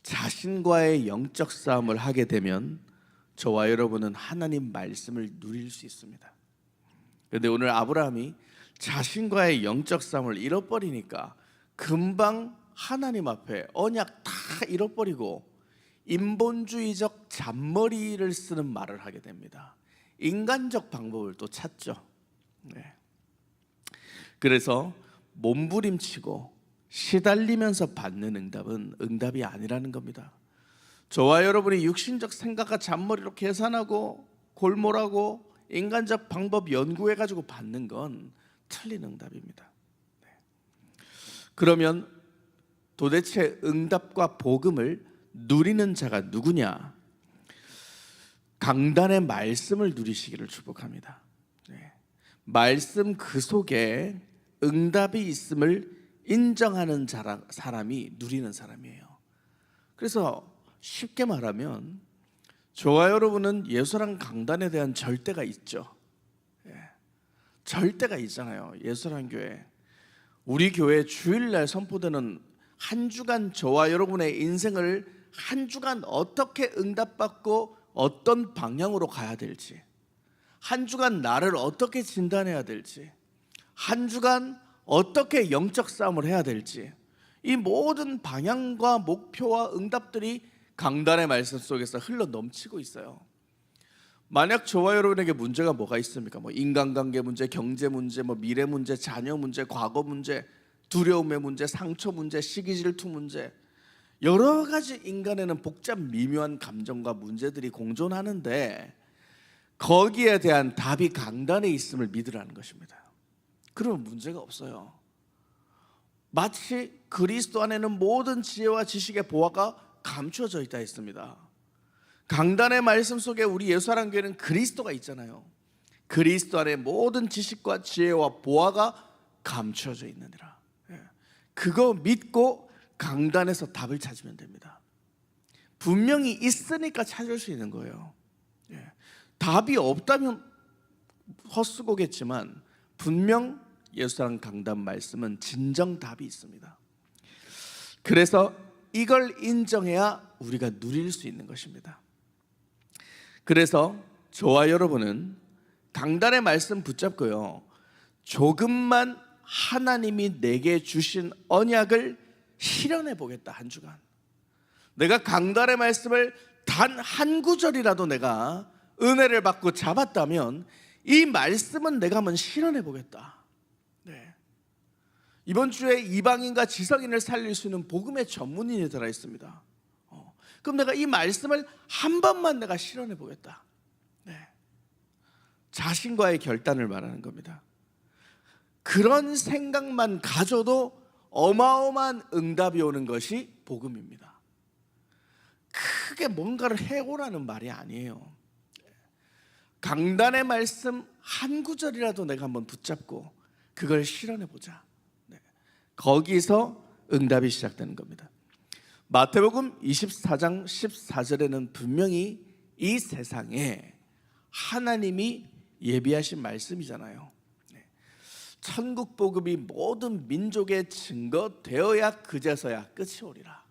자신과의 영적 싸움을 하게 되면 저와 여러분은 하나님 말씀을 누릴 수 있습니다. 그런데 오늘 아브라함이 자신과의 영적 싸움을 잃어버리니까 금방 하나님 앞에 언약 다 잃어버리고 인본주의적 잔머리를 쓰는 말을 하게 됩니다. 인간적 방법을 또 찾죠. 그래서 몸부림치고 시달리면서 받는 응답은 응답이 아니라는 겁니다. 저와 여러분이 육신적 생각과 잔머리로 계산하고 골몰하고 인간적 방법 연구해가지고 받는 건 틀린 응답입니다. 그러면 도대체 응답과 복음을 누리는 자가 누구냐? 강단의 말씀을 누리시기를 축복합니다. 말씀 그 속에 응답이 있음을 인정하는 사람이 누리는 사람이에요. 그래서 쉽게 말하면 저와 여러분은 예수랑 강단에 대한 절대가 있죠. 절대가 있잖아요. 예수랑 교회, 우리 교회 주일날 선포되는 한 주간 저와 여러분의 인생을 한 주간 어떻게 응답받고 어떤 방향으로 가야 될지, 한 주간 나를 어떻게 진단해야 될지, 한 주간 어떻게 영적 싸움을 해야 될지, 이 모든 방향과 목표와 응답들이 강단의 말씀 속에서 흘러 넘치고 있어요. 만약 저와 여러분에게 문제가 뭐가 있습니까? 인간관계 문제, 경제 문제, 미래 문제, 자녀 문제, 과거 문제, 두려움의 문제, 상처 문제, 시기 질투 문제, 여러 가지 인간에는 복잡 미묘한 감정과 문제들이 공존하는데 거기에 대한 답이 강단에 있음을 믿으라는 것입니다. 그러면 문제가 없어요. 마치 그리스도 안에는 모든 지혜와 지식의 보화가 감추어져 있다 했습니다. 강단의 말씀 속에 우리 예수사랑 교회는 그리스도가 있잖아요. 그리스도 안에 모든 지식과 지혜와 보화가 감추어져 있느니라. 그거 믿고 강단에서 답을 찾으면 됩니다. 분명히 있으니까 찾을 수 있는 거예요. 답이 없다면 헛수고겠지만 분명 예수사랑 강단 말씀은 진정 답이 있습니다. 그래서 이걸 인정해야 우리가 누릴 수 있는 것입니다. 그래서 저와 여러분은 강단의 말씀 붙잡고요, 조금만 하나님이 내게 주신 언약을 실현해 보겠다. 한 주간 내가 강단의 말씀을 단 한 구절이라도 내가 은혜를 받고 잡았다면 이 말씀은 내가 한번 실현해 보겠다. 이번 주에 이방인과 지성인을 살릴 수 있는 복음의 전문인이 들어 있습니다. 그럼 내가 이 말씀을 한 번만 내가 실현해 보겠다. 자신과의 결단을 말하는 겁니다. 그런 생각만 가져도 어마어마한 응답이 오는 것이 복음입니다. 크게 뭔가를 해오라는 말이 아니에요. 강단의 말씀 한 구절이라도 내가 한번 붙잡고 그걸 실현해 보자. 거기서 응답이 시작되는 겁니다. 마태복음 24장 14절에는 분명히 이 세상에 하나님이 예비하신 말씀이잖아요. 천국 복음이 모든 민족에 증거되어야 그제서야 끝이 오리라.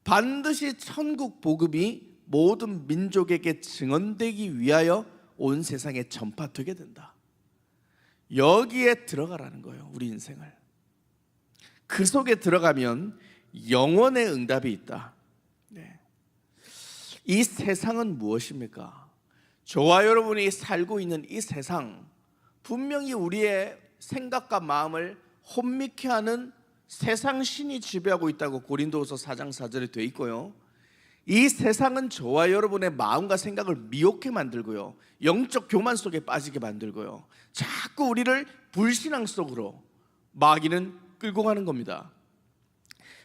반드시 천국 복음이 모든 민족에게 증언되기 위하여 온 세상에 전파되게 된다. 여기에 들어가라는 거예요. 우리 인생을. 그 속에 들어가면 영원의 응답이 있다. 이 세상은 무엇입니까? 저와 여러분이 살고 있는 이 세상, 분명히 우리의 생각과 마음을 혼미케 하는 세상 신이 지배하고 있다고 고린도후서 4장 4절에 되어 있고요, 이 세상은 저와 여러분의 마음과 생각을 미혹해 만들고요, 영적 교만 속에 빠지게 만들고요, 자꾸 우리를 불신앙 속으로 마귀는 끌고 가는 겁니다.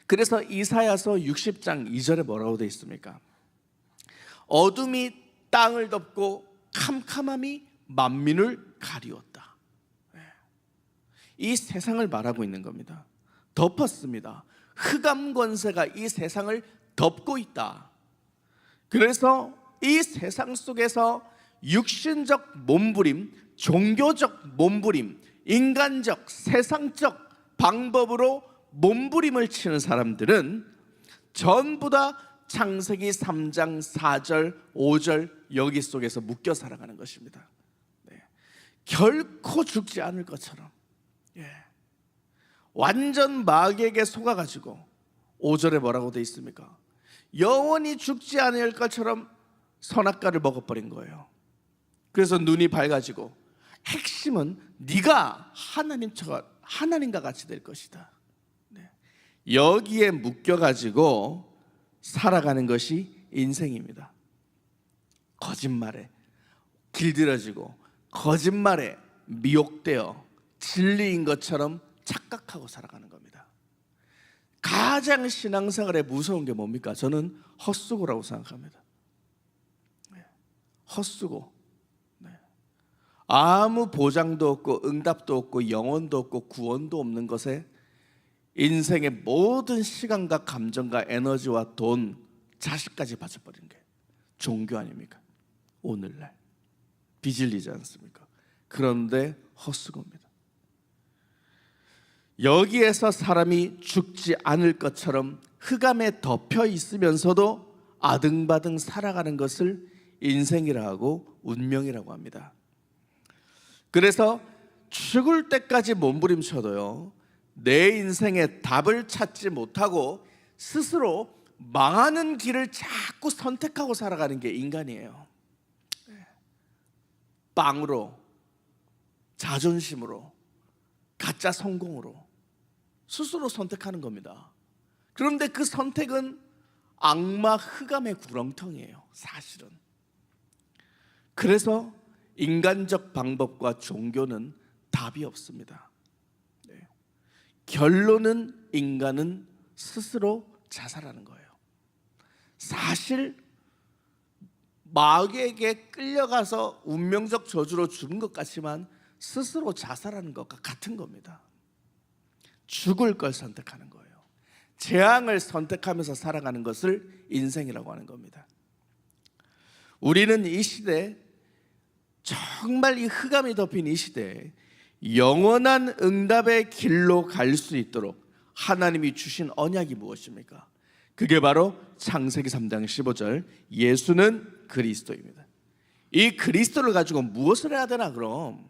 그래서 이사야서 60장 2절에 뭐라고 되어 있습니까? 어둠이 땅을 덮고 캄캄함이 만민을 가리웠다. 이 세상을 말하고 있는 겁니다. 덮었습니다. 흑암 권세가 이 세상을 덮고 있다. 그래서 이 세상 속에서 육신적 몸부림, 종교적 몸부림, 인간적, 세상적 방법으로 몸부림을 치는 사람들은 전부 다 창세기 3장 4절 5절 여기 속에서 묶여 살아가는 것입니다. 네. 결코 죽지 않을 것처럼, 완전 마귀에게 속아가지고 5절에 뭐라고 되어 있습니까? 영원히 죽지 않을 것처럼 선악과를 먹어버린 거예요. 그래서 눈이 밝아지고 핵심은 네가 하나님과 같이 될 것이다. 여기에 묶여가지고 살아가는 것이 인생입니다. 거짓말에 길들여지고 거짓말에 미혹되어 진리인 것처럼 착각하고 살아가는 겁니다. 가장 신앙생활에 무서운 게 뭡니까? 저는 헛수고라고 생각합니다. 헛수고. 아무 보장도 없고 응답도 없고 영혼도 없고 구원도 없는 것에 인생의 모든 시간과 감정과 에너지와 돈, 자식까지 바쳐버리는 게 종교 아닙니까? 오늘날 비질리지 않습니까? 그런데 헛수고입니다. 여기에서 사람이 죽지 않을 것처럼 흑암에 덮여 있으면서도 아등바등 살아가는 것을 인생이라 하고 운명이라고 합니다. 그래서 죽을 때까지 몸부림쳐도요, 내 인생의 답을 찾지 못하고 스스로 망하는 길을 자꾸 선택하고 살아가는 게 인간이에요. 빵으로, 자존심으로, 가짜 성공으로 스스로 선택하는 겁니다. 그런데 그 선택은 악마 흑암의 구렁텅이에요, 사실은. 그래서 인간적 방법과 종교는 답이 없습니다. 결론은 인간은 스스로 자살하는 거예요. 사실 마귀에게 끌려가서 운명적 저주로 죽은 것 같지만 스스로 자살하는 것과 같은 겁니다. 죽을 걸 선택하는 거예요. 재앙을 선택하면서 살아가는 것을 인생이라고 하는 겁니다. 우리는 이 시대, 정말 이 흑암이 덮인 이 시대에 영원한 응답의 길로 갈 수 있도록 하나님이 주신 언약이 무엇입니까? 그게 바로 창세기 3장 15절 예수는 그리스도입니다. 이 그리스도를 가지고 무엇을 해야 되나? 그럼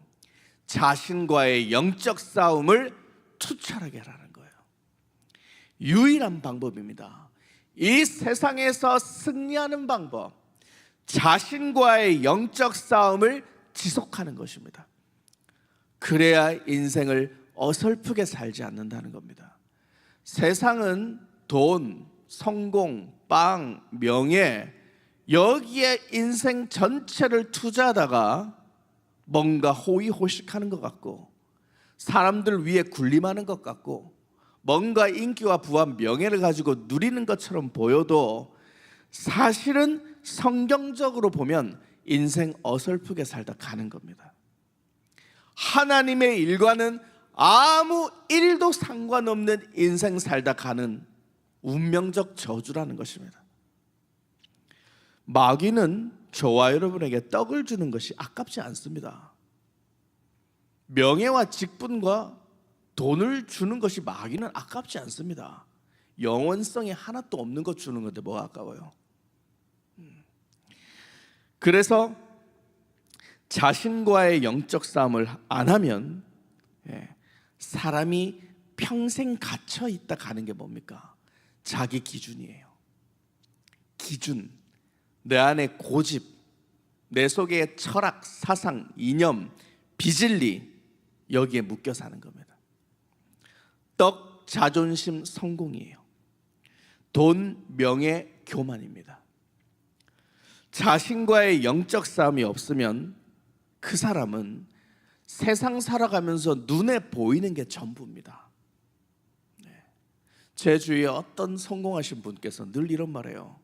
자신과의 영적 싸움을 투철하게 하라는 거예요. 유일한 방법입니다. 이 세상에서 승리하는 방법, 자신과의 영적 싸움을 지속하는 것입니다. 그래야 인생을 어설프게 살지 않는다는 겁니다. 세상은 돈, 성공, 빵, 명예, 여기에 인생 전체를 투자하다가 뭔가 호의호식하는 것 같고 사람들 위에 군림하는 것 같고 뭔가 인기와 부와 명예를 가지고 누리는 것처럼 보여도 사실은 성경적으로 보면 인생 어설프게 살다 가는 겁니다. 하나님의 일과는 아무 일도 상관없는 인생 살다 가는 운명적 저주라는 것입니다. 마귀는 저와 여러분에게 떡을 주는 것이 아깝지 않습니다. 명예와 직분과 돈을 주는 것이 마귀는 아깝지 않습니다. 영원성이 하나도 없는 것 주는 건데 뭐가 아까워요? 그래서 자신과의 영적 싸움을 안 하면 사람이 평생 갇혀 있다 가는 게 뭡니까? 자기 기준이에요. 기준, 내 안에 고집, 내 속에 철학, 사상, 이념, 비진리, 여기에 묶여 사는 겁니다. 떡, 자존심, 성공이에요. 돈, 명예, 교만입니다. 자신과의 영적 싸움이 없으면 그 사람은 세상 살아가면서 눈에 보이는 게 전부입니다. 제 주위에 어떤 성공하신 분께서 늘 이런 말해요.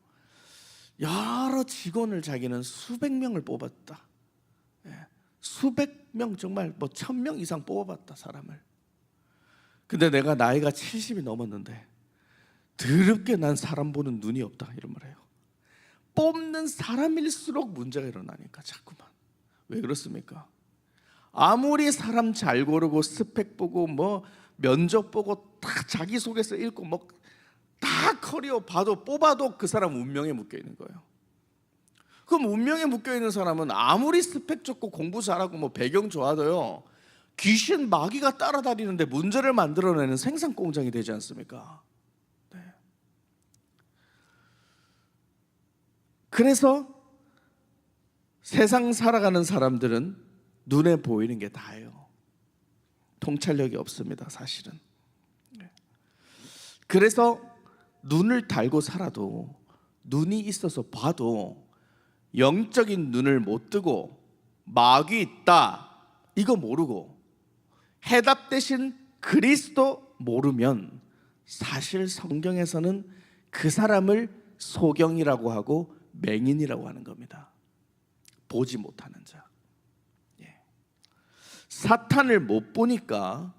여러 직원을 자기는 수백 명을 뽑았다. 수백 명, 정말 1000명 이상 뽑아봤다, 사람을. 근데 내가 나이가 70이 넘었는데 더럽게 난 사람 보는 눈이 없다, 이런 말해요. 뽑는 사람일수록 문제가 일어나니까 자꾸만. 왜 그렇습니까? 아무리 사람 잘 고르고 스펙 보고 면접 보고 다 자기소개서 읽고 다 커리어 봐도 뽑아도 그 사람 운명에 묶여 있는 거예요. 그럼 운명에 묶여 있는 사람은 아무리 스펙 좋고 공부 잘하고 뭐 배경 좋아도요, 귀신 마귀가 따라다니는데 문제를 만들어내는 생산 공장이 되지 않습니까? 네. 그래서 세상 살아가는 사람들은 눈에 보이는 게 다예요. 통찰력이 없습니다, 사실은. 네. 그래서 눈을 달고 살아도, 눈이 있어서 봐도 영적인 눈을 못 뜨고 마귀 있다 이거 모르고 해답 대신 그리스도 모르면 사실 성경에서는 그 사람을 소경이라고 하고 맹인이라고 하는 겁니다. 보지 못하는 자. 사탄을 못 보니까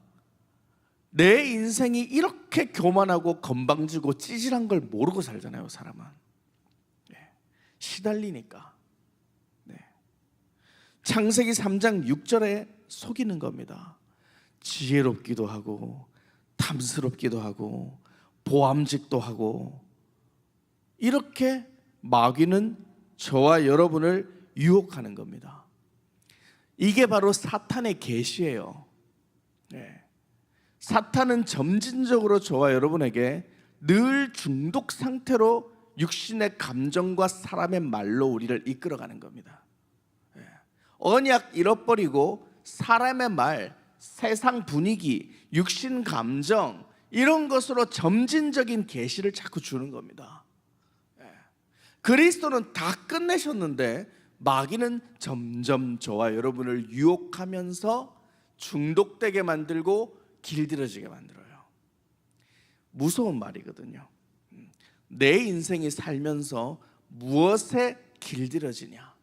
내 인생이 이렇게 교만하고 건방지고 찌질한 걸 모르고 살잖아요, 사람은. 시달리니까. 창세기 3장 6절에 속이는 겁니다. 지혜롭기도 하고 탐스럽기도 하고 보암직도 하고, 이렇게 마귀는 저와 여러분을 유혹하는 겁니다. 이게 바로 사탄의 계시예요. 사탄은 점진적으로 저와 여러분에게 늘 중독 상태로 육신의 감정과 사람의 말로 우리를 이끌어가는 겁니다. 언약 잃어버리고 사람의 말, 세상 분위기, 육신 감정 이런 것으로 점진적인 계시를 자꾸 주는 겁니다. 그리스도는 다 끝내셨는데 마귀는 점점 저와 여러분을 유혹하면서 중독되게 만들고 길들여지게 만들어요. 무서운 말이거든요. 내 인생이 살면서 무엇에 길들여지냐?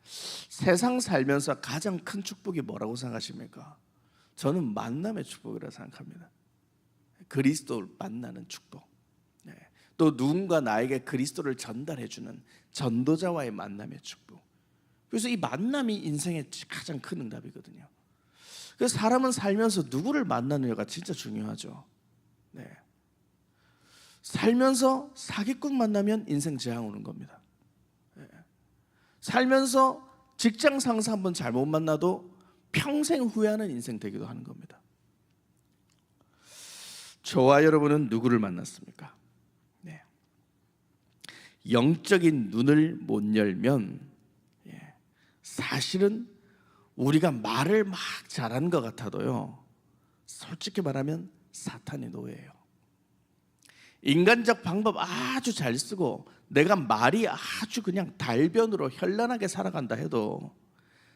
세상 살면서 가장 큰 축복이 뭐라고 생각하십니까? 저는 만남의 축복이라고 생각합니다. 그리스도를 만나는 축복. 또 누군가 나에게 그리스도를 전달해주는 전도자와의 만남의 축복. 그래서 이 만남이 인생의 가장 큰 응답이거든요. 그래서 사람은 살면서 누구를 만나느냐가 진짜 중요하죠. 살면서 사기꾼 만나면 인생 재앙 오는 겁니다. 살면서 직장 상사 한번 잘못 만나도 평생 후회하는 인생 되기도 하는 겁니다. 저와 여러분은 누구를 만났습니까? 영적인 눈을 못 열면 사실은 우리가 말을 막 잘하는 것 같아도요, 솔직히 말하면 사탄의 노예예요. 인간적 방법 아주 잘 쓰고 내가 말이 아주 그냥 달변으로 현란하게 살아간다 해도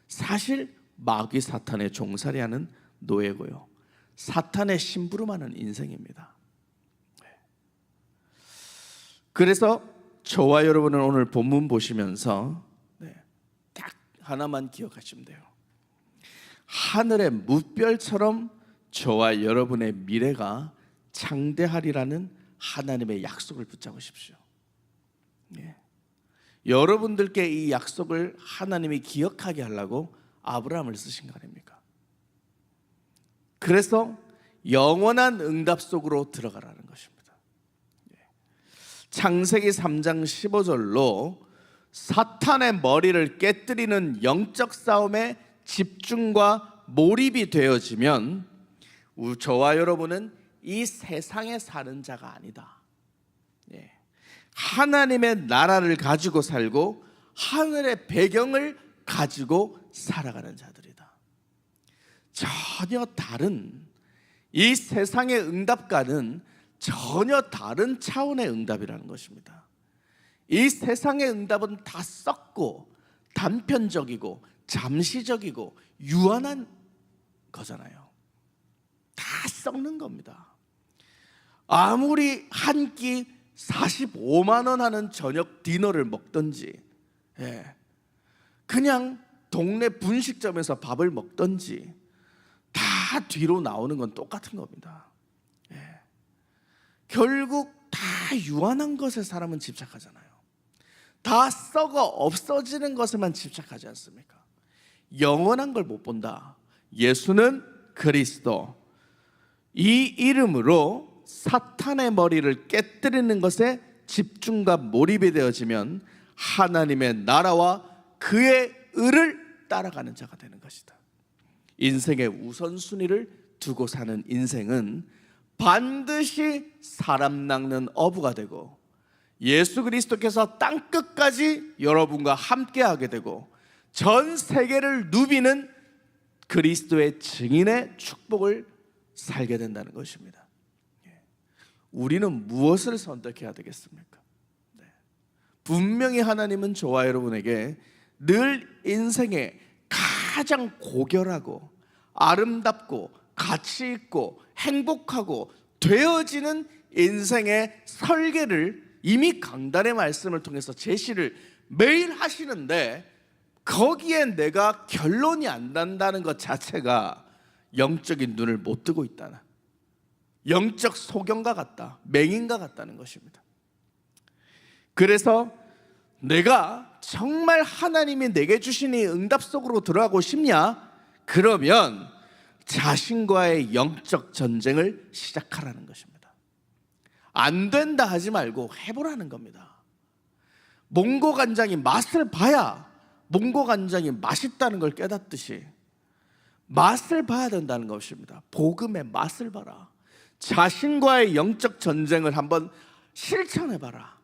사실 마귀 사탄의 종살이하는 노예고요, 사탄의 심부름하는 인생입니다. 그래서 저와 여러분은 오늘 본문 보시면서 딱 하나만 기억하시면 돼요. 하늘의 무별처럼 저와 여러분의 미래가 창대하리라는 하나님의 약속을 붙잡으십시오. 여러분들께 이 약속을 하나님이 기억하게 하려고 아브라함을 쓰신 거 아닙니까? 그래서 영원한 응답 속으로 들어가라는 것입니다. 창세기 3장 15절로 사탄의 머리를 깨뜨리는 영적 싸움에 집중과 몰입이 되어지면 저와 여러분은 이 세상에 사는 자가 아니다. 하나님의 나라를 가지고 살고 하늘의 배경을 가지고 살아가는 자들이다. 전혀 다른, 이 세상의 응답과는 전혀 다른 차원의 응답이라는 것입니다. 이 세상의 응답은 다 썩고 단편적이고 잠시적이고 유한한 거잖아요. 다 썩는 겁니다. 아무리 한 끼 45만 원 하는 저녁 디너를 먹든지, 그냥 동네 분식점에서 밥을 먹든지 다 뒤로 나오는 건 똑같은 겁니다. 결국 다 유한한 것에 사람은 집착하잖아요. 다 썩어 없어지는 것에만 집착하지 않습니까? 영원한 걸 못 본다. 예수는 그리스도, 이 이름으로 사탄의 머리를 깨뜨리는 것에 집중과 몰입이 되어지면 하나님의 나라와 그의 의를 따라가는 자가 되는 것이다. 인생의 우선순위를 두고 사는 인생은 반드시 사람 낚는 어부가 되고 예수 그리스도께서 땅끝까지 여러분과 함께하게 되고 전 세계를 누비는 그리스도의 증인의 축복을 살게 된다는 것입니다. 우리는 무엇을 선택해야 되겠습니까? 분명히 하나님은 저와 여러분에게 늘 인생에 가장 고결하고 아름답고 가치 있고 행복하고 되어지는 인생의 설계를 이미 강단의 말씀을 통해서 제시를 매일 하시는데 거기에 내가 결론이 안 난다는 것 자체가 영적인 눈을 못 뜨고 있다는, 영적 소경과 같다, 맹인과 같다는 것입니다. 그래서 내가 정말 하나님이 내게 주신 이 응답 속으로 들어가고 싶냐? 그러면 자신과의 영적 전쟁을 시작하라는 것입니다. 안 된다 하지 말고 해보라는 겁니다. 몽고 간장이 맛을 봐야 몽고 간장이 맛있다는 걸 깨닫듯이 맛을 봐야 된다는 것입니다. 복음의 맛을 봐라. 자신과의 영적 전쟁을 한번 실천해봐라.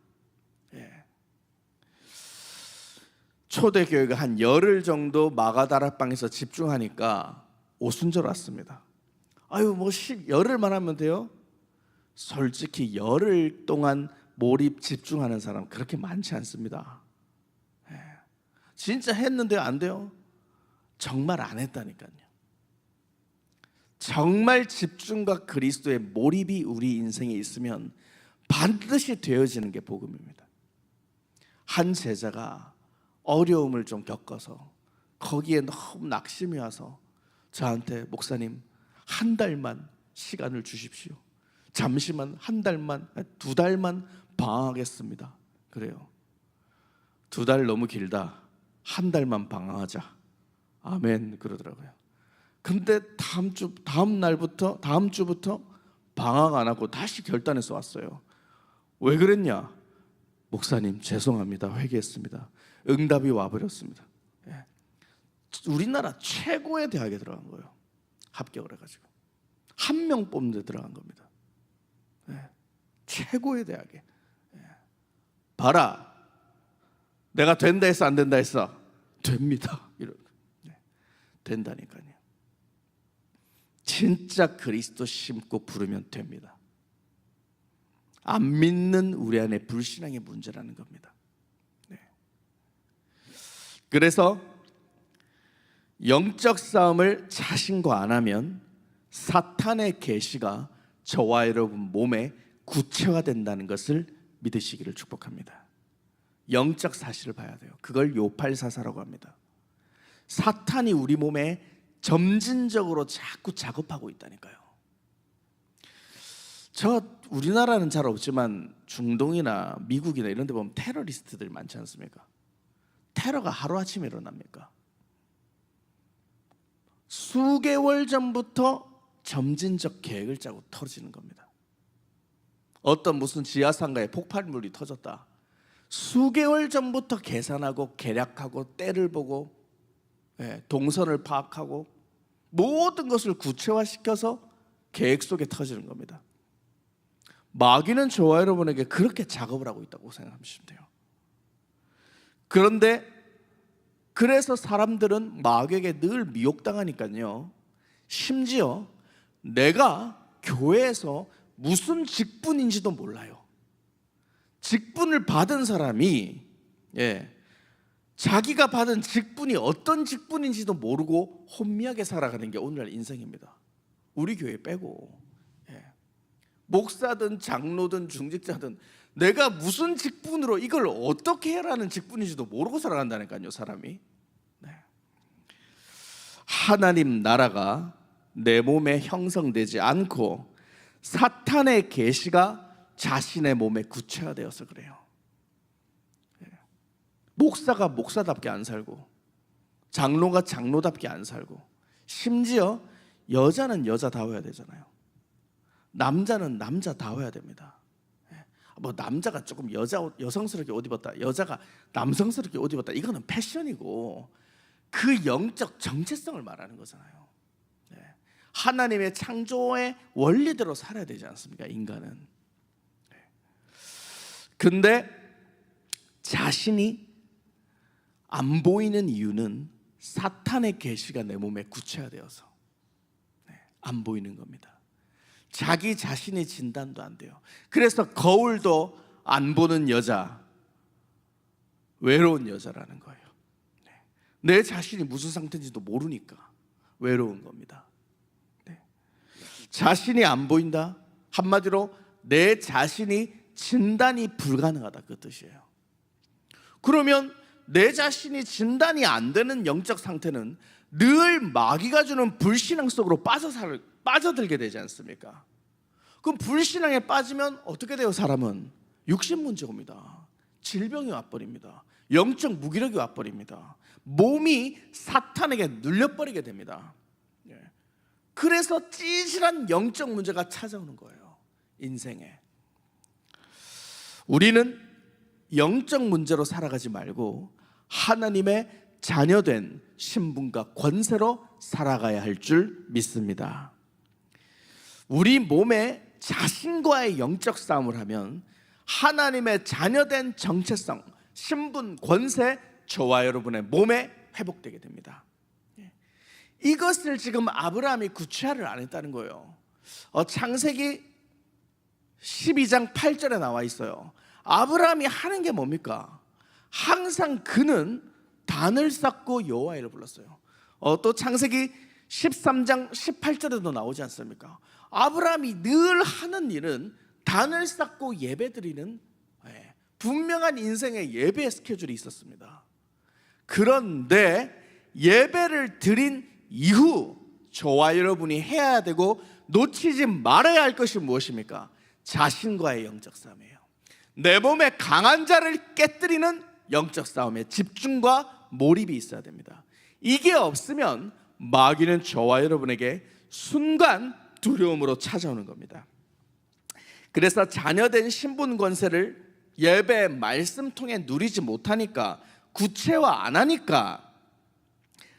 초대교회가 한 열흘 정도 마가다락방에서 집중하니까 오순절 왔습니다. 아유 뭐 열흘만 하면 돼요? 솔직히 열흘 동안 몰입 집중하는 사람 그렇게 많지 않습니다. 진짜 했는데 안 돼요? 정말 안 했다니까요. 정말 집중과 그리스도의 몰입이 우리 인생에 있으면 반드시 되어지는 게 복음입니다. 한 제자가 어려움을 좀 겪어서 거기에 너무 낙심이 와서 저한테 목사님 한 달만 시간을 주십시오. 잠시만 한 달만 2달만 방황하겠습니다. 그래요. 2달 너무 길다. 한 달만 방황하자. 아멘 그러더라고요. 근데 다음 주부터 방황 안 하고 다시 결단해서 왔어요. 왜 그랬냐? 목사님 죄송합니다. 회개했습니다. 응답이 와버렸습니다. 우리나라 최고의 대학에 들어간 거예요. 합격을 해가지고 1명 뽑는 데 들어간 겁니다. 최고의 대학에. 봐라, 내가 된다 했어 안 된다 했어? 됩니다. 된다니까요. 진짜 그리스도 심고 부르면 됩니다. 안 믿는 우리 안에 불신앙의 문제라는 겁니다. 그래서 영적 싸움을 자신과 안 하면 사탄의 계시가 저와 여러분 몸에 구체화된다는 것을 믿으시기를 축복합니다. 영적 사실을 봐야 돼요. 그걸 요팔사사라고 합니다. 사탄이 우리 몸에 점진적으로 자꾸 작업하고 있다니까요. 우리나라는 잘 없지만 중동이나 미국이나 이런 데 보면 테러리스트들이 많지 않습니까? 테러가 하루아침에 일어납니까? 수개월 전부터 점진적 계획을 짜고 터지는 겁니다. 어떤 무슨 지하상가에 폭발물이 터졌다. 수개월 전부터 계산하고 계략하고 때를 보고 동선을 파악하고 모든 것을 구체화시켜서 계획 속에 터지는 겁니다. 마귀는 저와 여러분에게 그렇게 작업을 하고 있다고 생각하시면 돼요. 그런데 그래서 사람들은 마귀에게 늘 미혹당하니까요. 심지어 내가 교회에서 무슨 직분인지도 몰라요. 직분을 받은 사람이 자기가 받은 직분이 어떤 직분인지도 모르고 혼미하게 살아가는 게 오늘날 인생입니다. 우리 교회 빼고 목사든 장로든 중직자든 내가 무슨 직분으로 이걸 어떻게 해라는 직분인지도 모르고 살아간다니까요, 사람이. 하나님 나라가 내 몸에 형성되지 않고 사탄의 계시가 자신의 몸에 구체화되어서 그래요. 목사가 목사답게 안 살고 장로가 장로답게 안 살고 심지어 여자는 여자다워야 되잖아요. 남자는 남자다워야 됩니다. 뭐 남자가 조금 여성스럽게 옷 입었다, 여자가 남성스럽게 옷 입었다, 이거는 패션이고 그 영적 정체성을 말하는 거잖아요. 하나님의 창조의 원리대로 살아야 되지 않습니까, 인간은? 근데 자신이 안 보이는 이유는 사탄의 계시가 내 몸에 구체화되어서 안 보이는 겁니다. 자기 자신의 진단도 안 돼요. 그래서 거울도 안 보는 여자, 외로운 여자라는 거예요. 내 자신이 무슨 상태인지도 모르니까 외로운 겁니다. 자신이 안 보인다, 한마디로 내 자신이 진단이 불가능하다, 그 뜻이에요. 그러면 내 자신이 진단이 안 되는 영적 상태는 늘 마귀가 주는 불신앙 속으로 빠져들게 되지 않습니까? 그럼 불신앙에 빠지면 어떻게 돼요? 사람은 육신 문제 옵니다. 질병이 와버립니다. 영적 무기력이 와버립니다. 몸이 사탄에게 눌려버리게 됩니다. 그래서 찌질한 영적 문제가 찾아오는 거예요, 인생에. 우리는 영적 문제로 살아가지 말고 하나님의 자녀된 신분과 권세로 살아가야 할 줄 믿습니다. 우리 몸에 자신과의 영적 싸움을 하면 하나님의 자녀된 정체성, 신분, 권세, 저와 여러분의 몸에 회복되게 됩니다. 이것을 지금 아브라함이 구체화를 안 했다는 거예요. 창세기 12장 8절에 나와 있어요. 아브라함이 하는 게 뭡니까? 항상 그는 단을 쌓고 여호와를 불렀어요. 또 창세기 13장 18절에도 나오지 않습니까? 아브라함이 늘 하는 일은 단을 쌓고 예배드리는 분명한 인생의 예배 스케줄이 있었습니다. 그런데 예배를 드린 이후 저와 여러분이 해야 되고 놓치지 말아야 할 것이 무엇입니까? 자신과의 영적 싸움이에요. 내 몸에 강한 자를 깨뜨리는 영적 싸움에 집중과 몰입이 있어야 됩니다. 이게 없으면 마귀는 저와 여러분에게 순간 두려움으로 찾아오는 겁니다. 그래서 자녀된 신분 권세를 예배 말씀 통해 누리지 못하니까, 구체화 안 하니까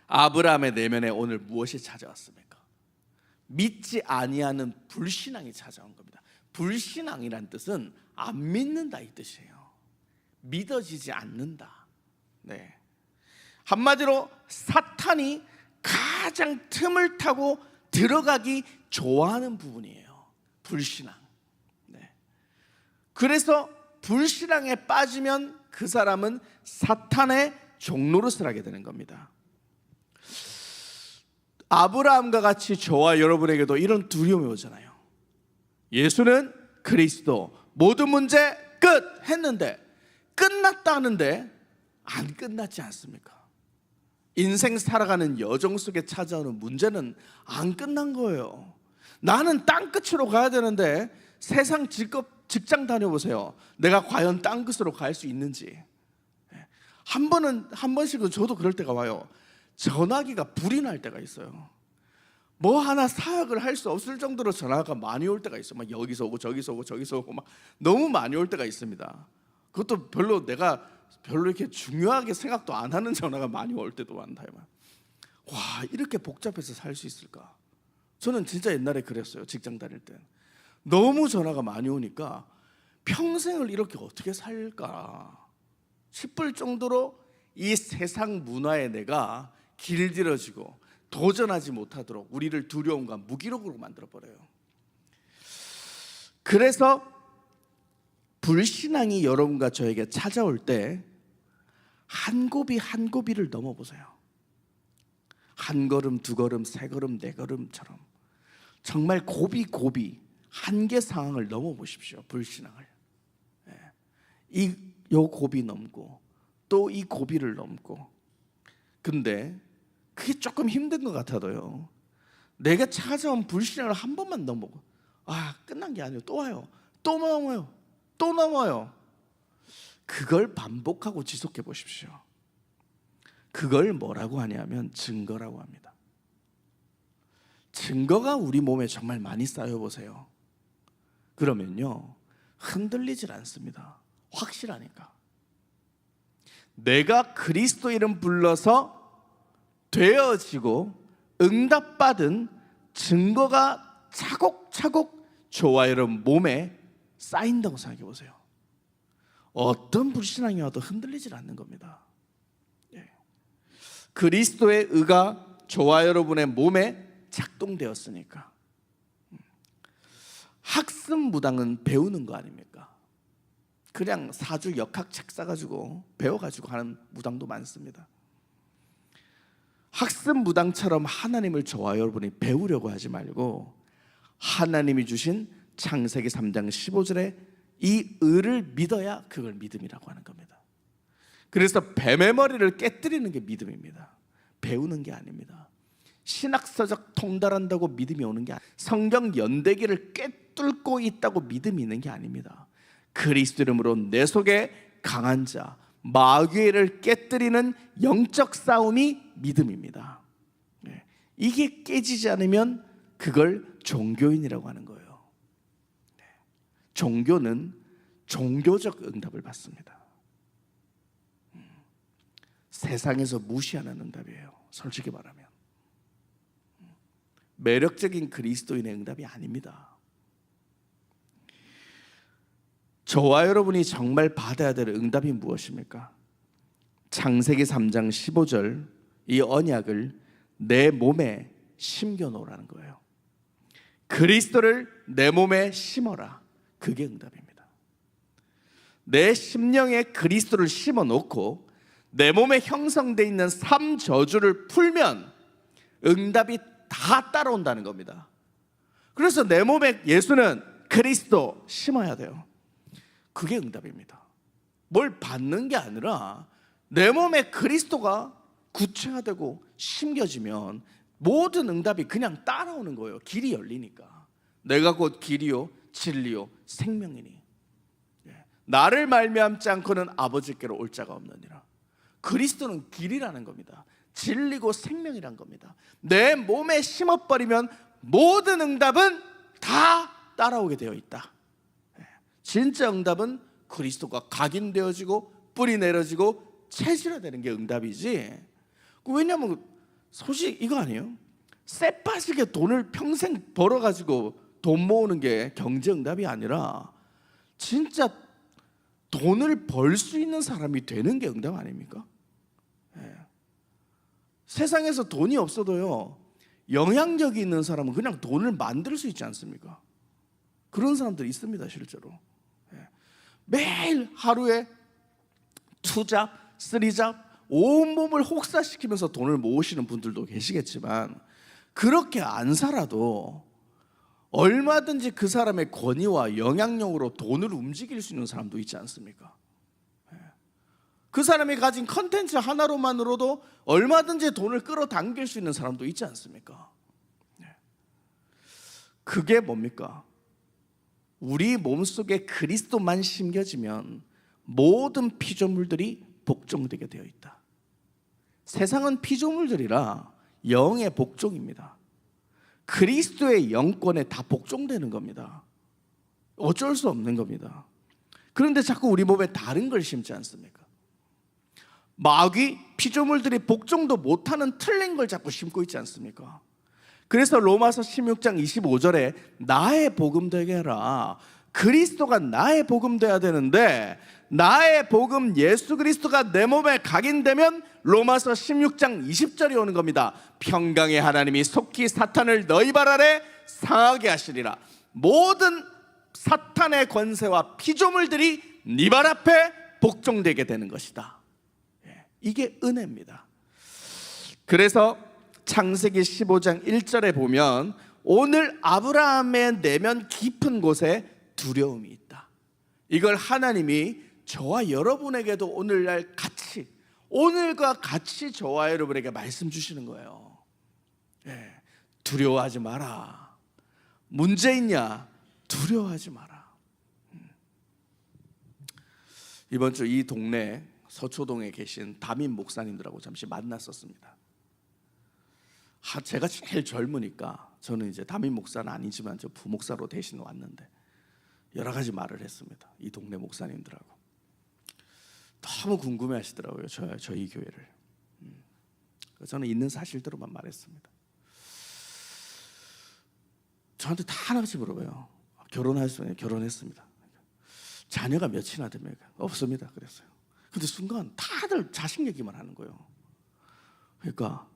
아브라함의 내면에 오늘 무엇이 찾아왔습니까? 믿지 아니하는 불신앙이 찾아온 겁니다. 불신앙이란 뜻은 안 믿는다, 이 뜻이에요. 믿어지지 않는다. 한마디로 사탄이 가장 틈을 타고 들어가기 좋아하는 부분이에요, 불신앙. 그래서 불신앙에 빠지면 그 사람은 사탄의 종노릇을 하게 되는 겁니다. 아브라함과 같이 저와 여러분에게도 이런 두려움이 오잖아요. 예수는 그리스도, 모든 문제 끝 했는데, 끝났다 하는데 안 끝났지 않습니까? 인생 살아가는 여정 속에 찾아오는 문제는 안 끝난 거예요. 나는 땅 끝으로 가야 되는데 세상 직장 다녀보세요. 내가 과연 땅 끝으로 갈 수 있는지. 한 번씩은 저도 그럴 때가 와요. 전화기가 불이 날 때가 있어요. 뭐 하나 사역을 할 수 없을 정도로 전화가 많이 올 때가 있어요. 막 여기서 오고 저기서 오고 저기서 오고 막 너무 많이 올 때가 있습니다. 그것도 내가 별로 이렇게 중요하게 생각도 안 하는 전화가 많이 올 때도 많다. 와, 이렇게 복잡해서 살 수 있을까? 저는 진짜 옛날에 그랬어요. 직장 다닐 때 너무 전화가 많이 오니까 평생을 이렇게 어떻게 살까 싶을 정도로 이 세상 문화에 내가 길들여지고 도전하지 못하도록 우리를 두려움과 무기력으로 만들어버려요. 그래서 불신앙이 여러분과 저에게 찾아올 때 한 고비 한 고비를 넘어보세요. 한 걸음, 두 걸음, 세 걸음, 네 걸음처럼 정말 고비 한계 상황을 넘어보십시오. 불신앙을. 요 고비 넘고 또 이 고비를 넘고. 근데 그게 조금 힘든 것 같아도요, 내가 찾아온 불신앙을 한 번만 넘어고 끝난 게 아니에요. 또 와요. 또 넘어요. 또 넘어요. 그걸 반복하고 지속해 보십시오. 그걸 뭐라고 하냐면 증거라고 합니다. 증거가 우리 몸에 정말 많이 쌓여보세요. 그러면요, 흔들리질 않습니다. 확실하니까. 내가 그리스도 이름 불러서 되어지고 응답받은 증거가 차곡차곡 저와 여러분 몸에 쌓인다고 생각해 보세요. 어떤 불신앙이 와도 흔들리질 않는 겁니다. 그리스도의 의가 저와 여러분의 몸에 작동되었으니까. 학습 무당은 배우는 거 아닙니까? 그냥 사주 역학 책 사가지고 배워가지고 하는 무당도 많습니다. 학습 무당처럼 하나님을 저와 여러분이 배우려고 하지 말고 하나님이 주신 창세기 3장 15절에 이 의를 믿어야 그걸 믿음이라고 하는 겁니다. 그래서 뱀의 머리를 깨뜨리는 게 믿음입니다. 배우는 게 아닙니다. 신학서적 통달한다고 믿음이 오는 게 아닙니다. 성경 연대기를 꿰뚫고 있다고 믿음이 있는 게 아닙니다. 그리스도 이름으로 내 속에 강한 자 마귀를 깨뜨리는 영적 싸움이 믿음입니다. 이게 깨지지 않으면 그걸 종교인이라고 하는 거예요. 종교는 종교적 응답을 받습니다. 세상에서 무시하는 응답이에요. 솔직히 말하면 매력적인 그리스도인의 응답이 아닙니다. 저와 여러분이 정말 받아야 될 응답이 무엇입니까? 창세기 3장 15절 이 언약을 내 몸에 심겨 놓으라는 거예요. 그리스도를 내 몸에 심어라. 그게 응답입니다. 내 심령에 그리스도를 심어 놓고 내 몸에 형성되어 있는 3저주를 풀면 응답이 다 따라온다는 겁니다. 그래서 내 몸에 예수는 그리스도 심어야 돼요. 그게 응답입니다. 뭘 받는 게 아니라 내 몸에 그리스도가 구체화되고 심겨지면 모든 응답이 그냥 따라오는 거예요. 길이 열리니까. 내가 곧 길이요 진리요 생명이니 나를 말미암지 않고는 아버지께로 올 자가 없느니라. 그리스도는 길이라는 겁니다. 진리고 생명이란 겁니다. 내 몸에 심어버리면 모든 응답은 다 따라오게 되어 있다. 진짜 응답은 그리스도가 각인되어지고 뿌리 내려지고 체질화되는 게 응답이지. 왜냐하면 솔직히 이거 아니에요? 쎄 빠지게 돈을 평생 벌어가지고 돈 모으는 게 경제 응답이 아니라 진짜 돈을 벌 수 있는 사람이 되는 게 응답 아닙니까? 세상에서 돈이 없어도요 영향력이 있는 사람은 그냥 돈을 만들 수 있지 않습니까? 그런 사람들이 있습니다. 실제로 매일 하루에 2잡, 3잡 온몸을 혹사시키면서 돈을 모으시는 분들도 계시겠지만 그렇게 안 살아도 얼마든지 그 사람의 권위와 영향력으로 돈을 움직일 수 있는 사람도 있지 않습니까? 그 사람이 가진 컨텐츠 하나로만으로도 얼마든지 돈을 끌어당길 수 있는 사람도 있지 않습니까? 그게 뭡니까? 우리 몸속에 그리스도만 심겨지면 모든 피조물들이 복종되게 되어 있다. 세상은 피조물들이라 영의 복종입니다. 그리스도의 영권에 다 복종되는 겁니다. 어쩔 수 없는 겁니다. 그런데 자꾸 우리 몸에 다른 걸 심지 않습니까? 마귀, 피조물들이 복종도 못하는 틀린 걸 자꾸 심고 있지 않습니까? 그래서 로마서 16장 25절에 나의 복음 되게 해라. 그리스도가 나의 복음 돼야 되는데 나의 복음 예수 그리스도가 내 몸에 각인되면 로마서 16장 20절이 오는 겁니다. 평강의 하나님이 속히 사탄을 너희 발 아래 상하게 하시리라. 모든 사탄의 권세와 피조물들이 네 발 앞에 복종되게 되는 것이다. 이게 은혜입니다. 그래서 창세기 15장 1절에 보면 오늘 아브라함의 내면 깊은 곳에 두려움이 있다. 이걸 하나님이 저와 여러분에게도 오늘날 같이 오늘과 같이 저와 여러분에게 말씀 주시는 거예요. 두려워하지 마라. 문제 있냐? 두려워하지 마라. 이번 주 이 동네 서초동에 계신 담임 목사님들하고 잠시 만났었습니다. 제가 제일 젊으니까 저는 이제 담임 목사는 아니지만 저 부목사로 대신 왔는데 여러 가지 말을 했습니다. 이 동네 목사님들하고 너무 궁금해하시더라고요. 저희 교회를. 저는 있는 사실대로만 말했습니다. 저한테 다 하나씩 물어봐요. 결혼하셨어요? 결혼했습니다. 자녀가 몇이나 됩니까? 없습니다. 그랬어요. 근데 순간 다들 자식 얘기만 하는 거예요. 그러니까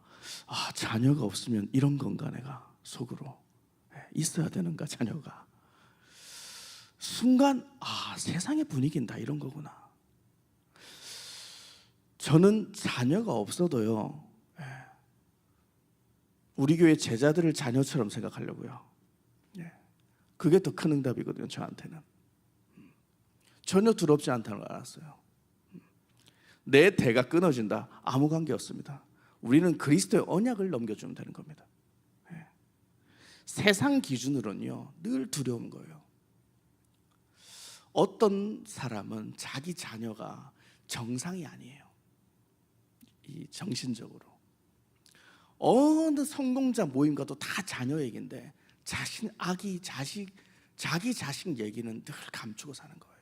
자녀가 없으면 이런 건가, 내가 속으로 있어야 되는가, 자녀가. 순간 세상의 분위기는 다 이런 거구나. 저는 자녀가 없어도요, 우리 교회 제자들을 자녀처럼 생각하려고요. 그게 더 큰 응답이거든요, 저한테는. 전혀 두렵지 않다는 걸 알았어요. 내 대가 끊어진다, 아무 관계 없습니다. 우리는 그리스도의 언약을 넘겨주면 되는 겁니다. 세상 기준으로는요, 늘 두려운 거예요. 어떤 사람은 자기 자녀가 정상이 아니에요. 이 정신적으로. 어느 성공자 모임 가도 다 자녀 얘기인데 자기 자식 얘기는 늘 감추고 사는 거예요.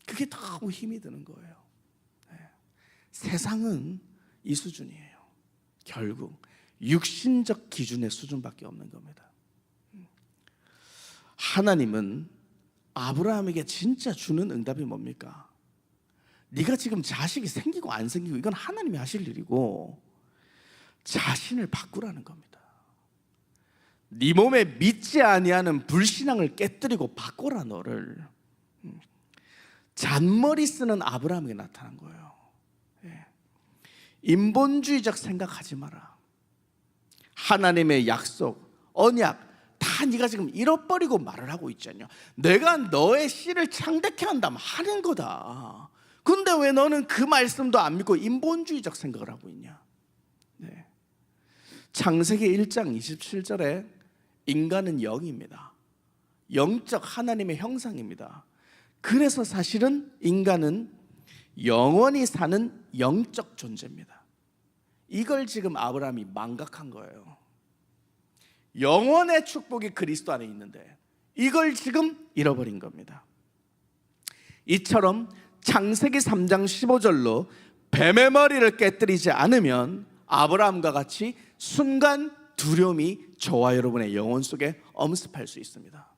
그게 너무 힘이 드는 거예요. 세상은 이 수준이에요. 결국 육신적 기준의 수준밖에 없는 겁니다. 하나님은 아브라함에게 진짜 주는 응답이 뭡니까? 네가 지금 자식이 생기고 안 생기고 이건 하나님이 하실 일이고, 자신을 바꾸라는 겁니다. 네 몸에 믿지 아니하는 불신앙을 깨뜨리고 바꿔라, 너를. 잔머리 쓰는 아브라함에게 나타난 거예요. 인본주의적 생각하지 마라. 하나님의 약속, 언약 다 네가 지금 잃어버리고 말을 하고 있잖냐. 내가 너의 씨를 창대케 한다면 하는 거다. 근데 왜 너는 그 말씀도 안 믿고 인본주의적 생각을 하고 있냐. 창세기 1장 27절에 인간은 영입니다. 영적 하나님의 형상입니다. 그래서 사실은 인간은 영원히 사는 영적 존재입니다. 이걸 지금 아브라함이 망각한 거예요. 영원의 축복이 그리스도 안에 있는데 이걸 지금 잃어버린 겁니다. 이처럼 창세기 3장 15절로 뱀의 머리를 깨뜨리지 않으면 아브라함과 같이 순간 두려움이 저와 여러분의 영혼 속에 엄습할 수 있습니다.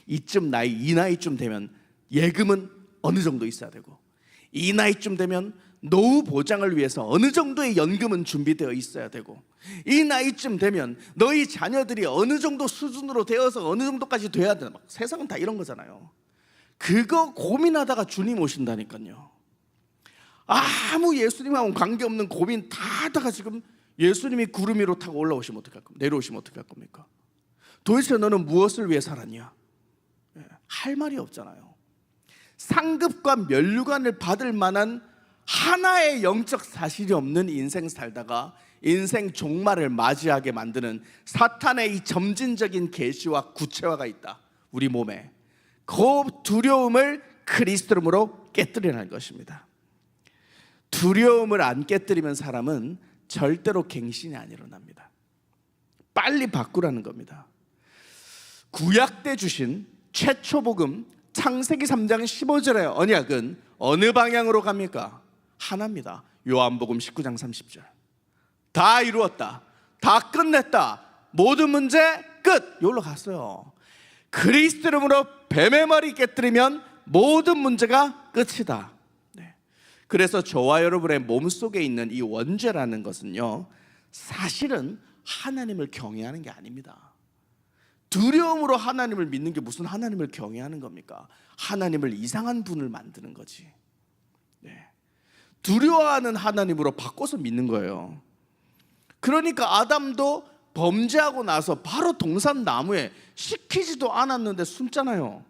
이 나이쯤 되면 예금은 어느 정도 있어야 되고, 이 나이쯤 되면 노후 보장을 위해서 어느 정도의 연금은 준비되어 있어야 되고, 이 나이쯤 되면 너희 자녀들이 어느 정도 수준으로 되어서 어느 정도까지 돼야 되나. 세상은 다 이런 거잖아요. 그거 고민하다가 주님 오신다니까요. 아무 예수님하고는 관계없는 고민 다 하다가 지금 예수님이 구름 위로 타고 올라오시면 어떡할 겁니까? 내려오시면 어떡할 겁니까? 도대체 너는 무엇을 위해 살았냐? 할 말이 없잖아요. 상급과 면류관을 받을 만한 하나의 영적 사실이 없는 인생 살다가 인생 종말을 맞이하게 만드는 사탄의 이 점진적인 계시와 구체화가 있다, 우리 몸에. 그 두려움을 그리스도로 깨뜨리는 것입니다. 두려움을 안 깨뜨리면 사람은 절대로 갱신이 안 일어납니다. 빨리 바꾸라는 겁니다. 구약 때 주신 최초 복음 창세기 3장 15절의 언약은 어느 방향으로 갑니까? 하나입니다. 요한복음 19장 30절. 다 이루었다, 다 끝냈다, 모든 문제 끝. 여기로 갔어요. 그리스도 이름으로 뱀의 머리 깨뜨리면 모든 문제가 끝이다. 그래서 저와 여러분의 몸속에 있는 이 원죄라는 것은요, 사실은 하나님을 경외하는 게 아닙니다. 두려움으로 하나님을 믿는 게 무슨 하나님을 경외하는 겁니까? 하나님을 이상한 분을 만드는 거지. 두려워하는 하나님으로 바꿔서 믿는 거예요. 그러니까 아담도 범죄하고 나서 바로 동산 나무에 시키지도 않았는데 숨잖아요.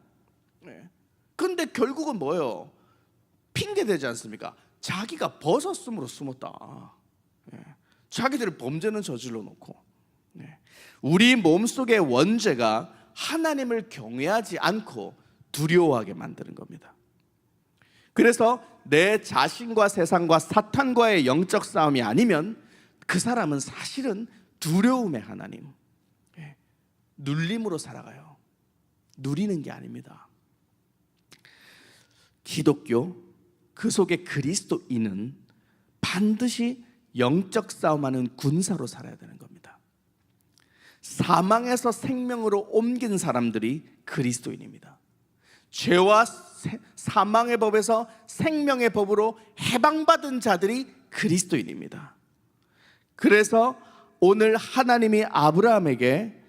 근데 결국은 뭐예요? 핑계 대지 않습니까? 자기가 벗었음으로 숨었다. 자기들의 범죄는 저질러 놓고. 우리 몸속의 원죄가 하나님을 경외하지 않고 두려워하게 만드는 겁니다. 그래서 내 자신과 세상과 사탄과의 영적 싸움이 아니면 그 사람은 사실은 두려움의 하나님, 눌림으로 살아가요. 누리는 게 아닙니다. 기독교, 그 속에 그리스도인은 반드시 영적 싸움하는 군사로 살아야 되는 겁니다. 사망에서 생명으로 옮긴 사람들이 그리스도인입니다. 죄와 사망의 법에서 생명의 법으로 해방받은 자들이 그리스도인입니다. 그래서 오늘 하나님이 아브라함에게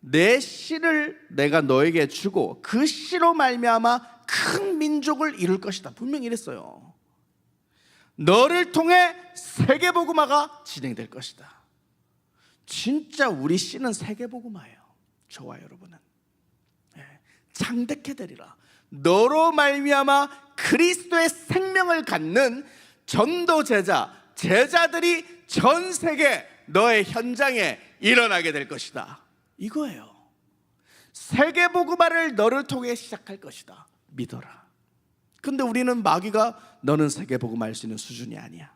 내 씨를 내가 너에게 주고 그 씨로 말미암아 큰 민족을 이룰 것이다, 분명히 이랬어요. 너를 통해 세계복음화가 진행될 것이다. 진짜 우리 씨는 세계복음화예요. 저와 여러분은 창대케 되리라. 너로 말미암아 그리스도의 생명을 갖는 전도 제자들이 전 세계 너의 현장에 일어나게 될 것이다, 이거예요. 세계복음화를 너를 통해 시작할 것이다, 믿어라. 근데 우리는 마귀가 너는 세계복음화 할 수 있는 수준이 아니야,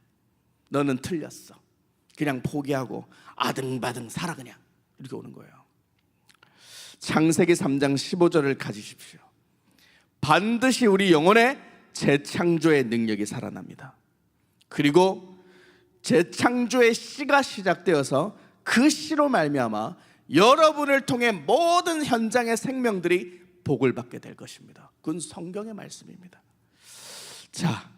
너는 틀렸어, 그냥 포기하고 아등바등 살아, 그냥 이렇게 오는 거예요. 창세기 3장 15절을 가지십시오. 반드시 우리 영혼에 재창조의 능력이 살아납니다. 그리고 재창조의 씨가 시작되어서 그 씨로 말미암아 여러분을 통해 모든 현장의 생명들이 복을 받게 될 것입니다. 그건 성경의 말씀입니다. 자,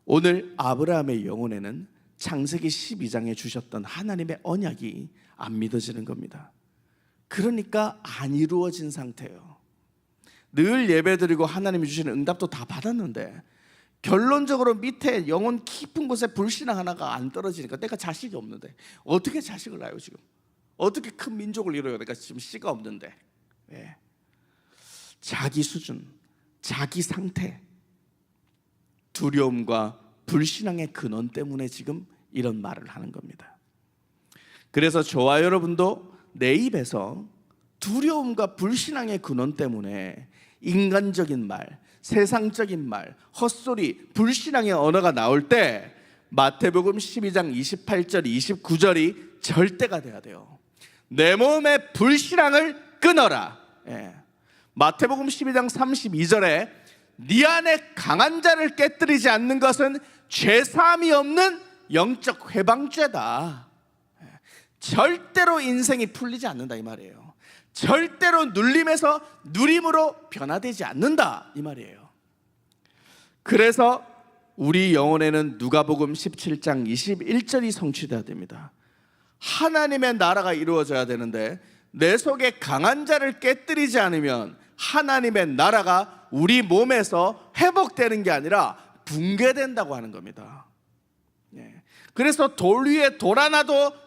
오늘 아브라함의 영혼에는 창세기 12장에 주셨던 하나님의 언약이 안 믿어지는 겁니다. 그러니까 안 이루어진 상태예요. 늘 예배드리고 하나님이 주시는 응답도 다 받았는데 결론적으로 밑에 영혼 깊은 곳에 불신앙 하나가 안 떨어지니까 내가 자식이 없는데 어떻게 자식을 낳아요? 지금 어떻게 큰 민족을 이뤄요? 내가 지금 씨가 없는데. 자기 수준, 자기 상태, 두려움과 불신앙의 근원 때문에 지금 이런 말을 하는 겁니다. 그래서 저와 여러분도 내 입에서 두려움과 불신앙의 근원 때문에 인간적인 말, 세상적인 말, 헛소리, 불신앙의 언어가 나올 때 마태복음 12장 28절 29절이 절대가 돼야 돼요. 내 몸의 불신앙을 끊어라. 마태복음 12장 32절에 네 안에 강한 자를 깨뜨리지 않는 것은 죄사함이 없는 영적 회방죄다. 절대로 인생이 풀리지 않는다, 이 말이에요. 절대로 눌림에서 누림으로 변화되지 않는다, 이 말이에요. 그래서 우리 영혼에는 누가복음 17장 21절이 성취되어야 됩니다. 하나님의 나라가 이루어져야 되는데 내 속에 강한 자를 깨뜨리지 않으면 하나님의 나라가 우리 몸에서 회복되는 게 아니라 붕괴된다고 하는 겁니다. 그래서 돌 위에 돌 하나도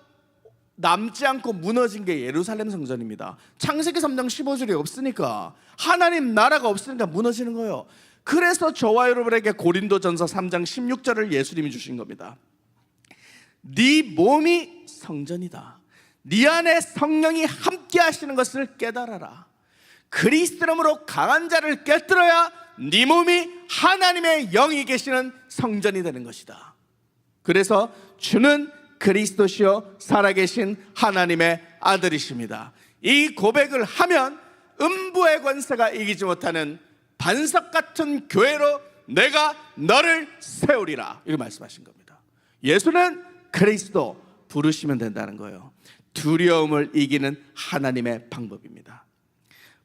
남지 않고 무너진 게 예루살렘 성전입니다. 창세기 3장 15절이 없으니까, 하나님 나라가 없으니까 무너지는 거예요. 그래서 저와 여러분에게 고린도전서 3장 16절을 예수님이 주신 겁니다. 네 몸이 성전이다. 네 안에 성령이 함께 하시는 것을 깨달아라. 그리스도 이름으로 강한 자를 깨뜨려야 네 몸이 하나님의 영이 계시는 성전이 되는 것이다. 그래서 주는 그리스도시요 살아계신 하나님의 아들이십니다. 이 고백을 하면 음부의 권세가 이기지 못하는 반석 같은 교회로 내가 너를 세우리라, 이렇게 말씀하신 겁니다. 예수는 그리스도 부르시면 된다는 거예요. 두려움을 이기는 하나님의 방법입니다.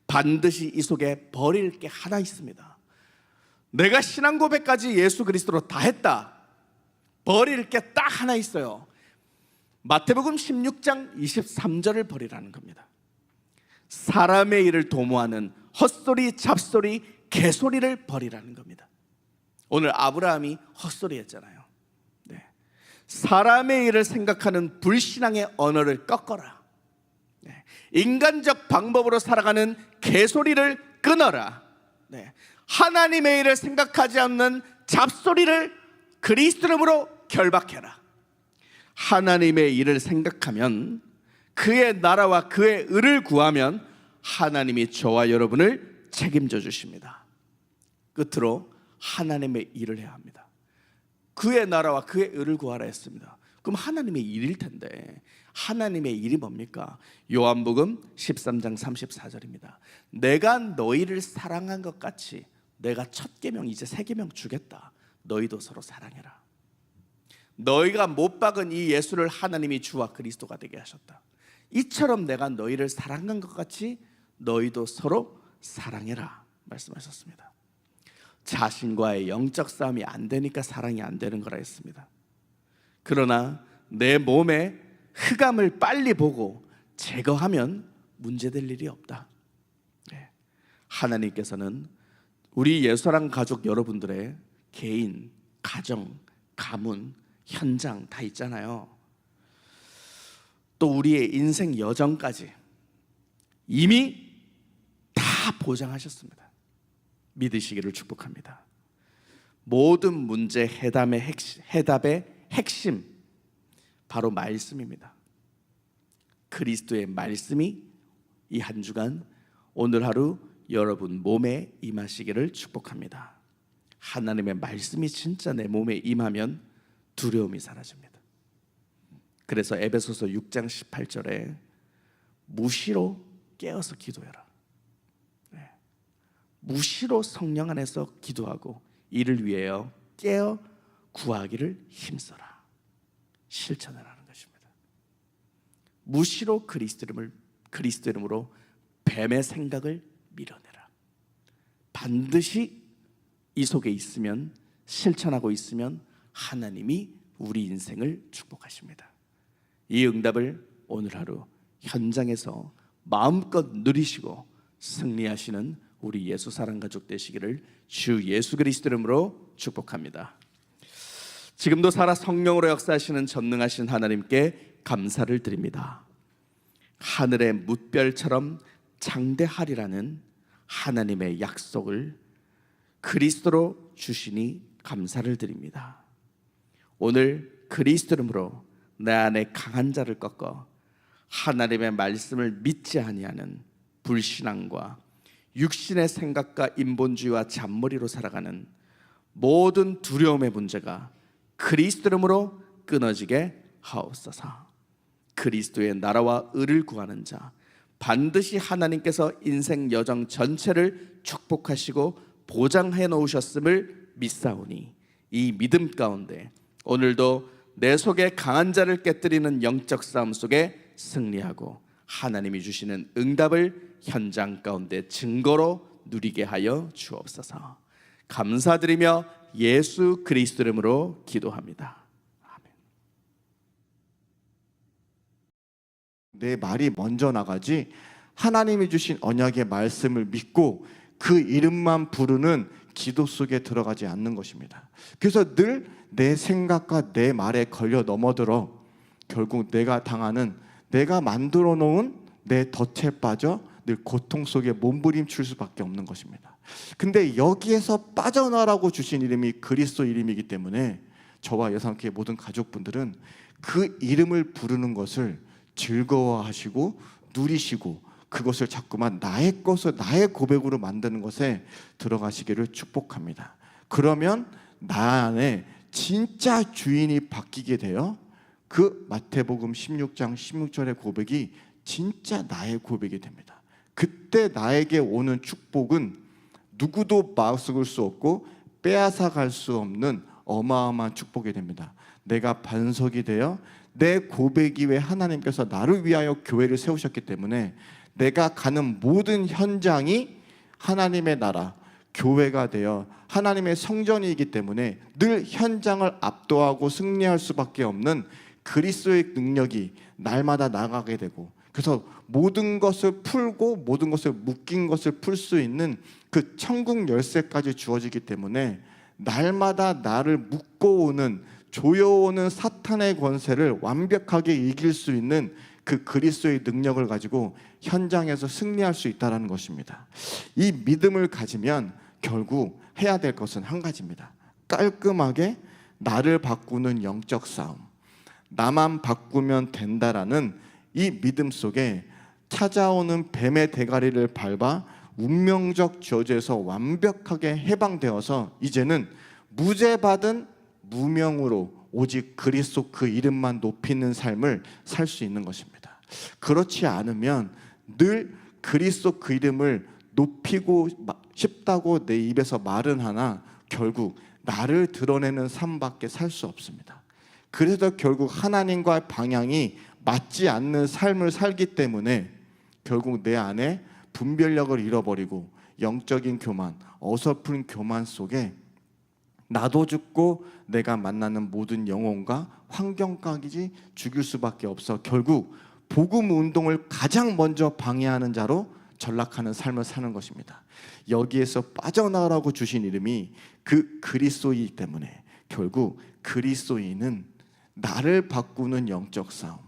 반드시 이 속에 버릴 게 하나 있습니다. 내가 신앙 고백까지 예수 그리스도로 다 했다, 버릴 게 딱 하나 있어요. 마태복음 16장 23절을 버리라는 겁니다. 사람의 일을 도모하는 헛소리, 잡소리, 개소리를 버리라는 겁니다. 오늘 아브라함이 헛소리 했잖아요. 사람의 일을 생각하는 불신앙의 언어를 꺾어라. 인간적 방법으로 살아가는 개소리를 끊어라. 하나님의 일을 생각하지 않는 잡소리를 그리스도 이름으로 결박해라. 하나님의 일을 생각하면, 그의 나라와 그의 의를 구하면 하나님이 저와 여러분을 책임져 주십니다. 끝으로 하나님의 일을 해야 합니다. 그의 나라와 그의 의를 구하라 했습니다. 그럼 하나님의 일일 텐데 하나님의 일이 뭡니까? 요한복음 13장 34절입니다. 내가 너희를 사랑한 것 같이 내가 첫 계명 이제 새 계명 주겠다. 너희도 서로 사랑해라. 너희가 못 박은 이 예수를 하나님이 주와 그리스도가 되게 하셨다. 이처럼 내가 너희를 사랑한 것 같이 너희도 서로 사랑해라 말씀하셨습니다. 자신과의 영적 싸움이 안 되니까 사랑이 안 되는 거라 했습니다. 그러나 내 몸에 흑암을 빨리 보고 제거하면 문제될 일이 없다. 하나님께서는 우리 예수랑 가족 여러분들의 개인, 가정, 가문, 현장 다 있잖아요. 또 우리의 인생 여정까지 이미 다 보장하셨습니다. 믿으시기를 축복합니다. 모든 문제 해답의 핵심 바로 말씀입니다. 그리스도의 말씀이 이 한 주간 오늘 하루 여러분 몸에 임하시기를 축복합니다. 하나님의 말씀이 진짜 내 몸에 임하면 두려움이 사라집니다. 그래서 에베소서 6장 18절에 무시로 깨어서 기도해라. 무시로 성령 안에서 기도하고 이를 위하여 깨어 구하기를 힘써라. 실천하라는 것입니다. 무시로 그리스도 이름으로 뱀의 생각을 밀어내라. 반드시 이 속에 있으면, 실천하고 있으면 하나님이 우리 인생을 축복하십니다. 이 응답을 오늘 하루 현장에서 마음껏 누리시고 승리하시는 우리 예수 사랑 가족 되시기를 주 예수 그리스도 이름으로 축복합니다. 지금도 살아 성령으로 역사하시는 전능하신 하나님께 감사를 드립니다. 하늘의 뭇별처럼 장대하리라는 하나님의 약속을 그리스도로 주시니 감사를 드립니다. 오늘 그리스도 이름으로 내 안에 강한 자를 꺾어 하나님의 말씀을 믿지 아니하는 불신앙과 육신의 생각과 인본주의와 잔머리로 살아가는 모든 두려움의 문제가 그리스도 이름으로 끊어지게 하옵소서. 그리스도의 나라와 의를 구하는 자 반드시 하나님께서 인생 여정 전체를 축복하시고 보장해 놓으셨음을 믿사오니 이 믿음 가운데 오늘도 내 속에 강한 자를 깨뜨리는 영적 싸움 속에 승리하고 하나님이 주시는 응답을 현장 가운데 증거로 누리게 하여 주옵소서. 감사드리며 예수 그리스도 이름으로 기도합니다. 아멘. 내 말이 먼저 나가지 하나님이 주신 언약의 말씀을 믿고 그 이름만 부르는 기도 속에 들어가지 않는 것입니다. 그래서 늘 내 생각과 내 말에 걸려 넘어들어 결국 내가 당하는, 내가 만들어 놓은 내 덫에 빠져 늘 고통 속에 몸부림칠 수밖에 없는 것입니다. 근데 여기에서 빠져나라고 주신 이름이 그리스도 이름이기 때문에 저와 여성교회 모든 가족분들은 그 이름을 부르는 것을 즐거워하시고 누리시고 그것을 자꾸만 나의 것을, 나의 고백으로 만드는 것에 들어가시기를 축복합니다. 그러면 나 안에 진짜 주인이 바뀌게 되어 그 마태복음 16장 16절의 고백이 진짜 나의 고백이 됩니다. 그때 나에게 오는 축복은 누구도 막을 수 없고 빼앗아 갈 수 없는 어마어마한 축복이 됩니다. 내가 반석이 되어 내 고백이 왜 하나님께서 나를 위하여 교회를 세우셨기 때문에 내가 가는 모든 현장이 하나님의 나라, 교회가 되어 하나님의 성전이기 때문에 늘 현장을 압도하고 승리할 수밖에 없는 그리스도의 능력이 날마다 나가게 되고, 그래서 모든 것을 풀고 모든 것을 묶인 것을 풀 수 있는 그 천국 열쇠까지 주어지기 때문에 날마다 나를 묶어오는, 조여오는 사탄의 권세를 완벽하게 이길 수 있는 그 그리스도의 능력을 가지고 현장에서 승리할 수 있다는 것입니다. 이 믿음을 가지면 결국 해야 될 것은 한 가지입니다. 깔끔하게 나를 바꾸는 영적 싸움, 나만 바꾸면 된다라는 이 믿음 속에 찾아오는 뱀의 대가리를 밟아 운명적 저주에서 완벽하게 해방되어서 이제는 무죄받은 무명으로 오직 그리스도 그 이름만 높이는 삶을 살 수 있는 것입니다. 그렇지 않으면 늘 그리스도 그 이름을 높이고 싶다고 내 입에서 말은 하나 결국 나를 드러내는 삶밖에 살 수 없습니다. 그래서 결국 하나님과의 방향이 맞지 않는 삶을 살기 때문에 결국 내 안에 분별력을 잃어버리고 영적인 교만, 어설픈 교만 속에 나도 죽고 내가 만나는 모든 영혼과 환경까지 죽일 수밖에 없어 결국 복음 운동을 가장 먼저 방해하는 자로 전락하는 삶을 사는 것입니다. 여기에서 빠져나오라고 주신 이름이 그 그리스도이기 때문에 결국 그리스도인은 나를 바꾸는 영적 싸움,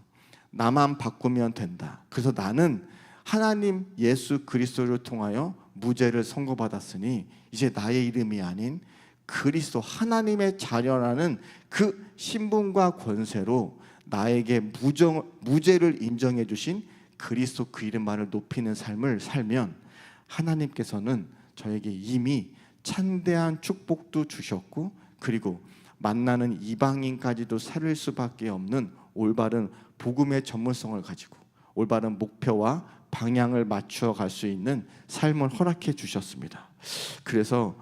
나만 바꾸면 된다. 그래서 나는 하나님 예수 그리스도를 통하여 무죄를 선고받았으니 이제 나의 이름이 아닌 그리스도 하나님의 자녀라는 그 신분과 권세로 나에게 무죄를 인정해 주신 그리스도 그 이름만을 높이는 삶을 살면 하나님께서는 저에게 이미 참대한 축복도 주셨고 그리고 만나는 이방인까지도 살릴 수밖에 없는 올바른 복음의 전문성을 가지고 올바른 목표와 방향을 맞추어 갈 수 있는 삶을 허락해 주셨습니다. 그래서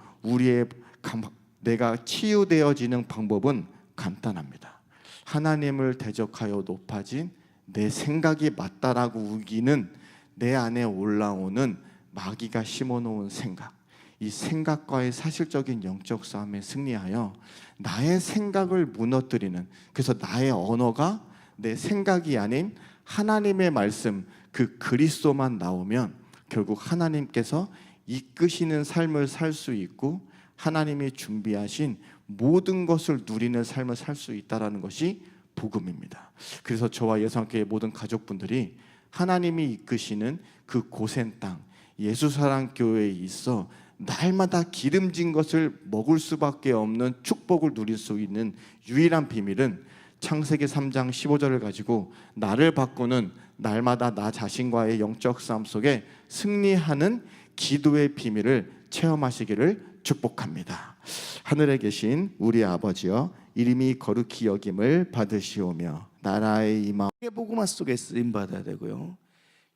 내가 치유되어지는 방법은 간단합니다. 하나님을 대적하여 높아진 내 생각이 맞다라고 우기는 내 안에 올라오는 마귀가 심어놓은 생각, 이 생각과의 사실적인 영적 싸움에 승리하여 나의 생각을 무너뜨리는, 그래서 나의 언어가 내 생각이 아닌 하나님의 말씀, 그 그리스도만 나오면 결국 하나님께서 이끄시는 삶을 살 수 있고 하나님이 준비하신 모든 것을 누리는 삶을 살 수 있다는 것이 복음입니다. 그래서 저와 예수교회 모든 가족분들이 하나님이 이끄시는 그 고센 땅 예수사랑교회에 있어 날마다 기름진 것을 먹을 수밖에 없는 축복을 누릴 수 있는 유일한 비밀은 창세기 3장 15절을 가지고 나를 바꾸는 날마다 나 자신과의 영적 싸움 속에 승리하는 기도의 비밀을 체험하시기를 축복합니다. 하늘에 계신 우리 아버지여, 이름이 거룩히 여김을 받으시오며 나라의 임하. 복음화 속에 쓰임 받아야 되고요.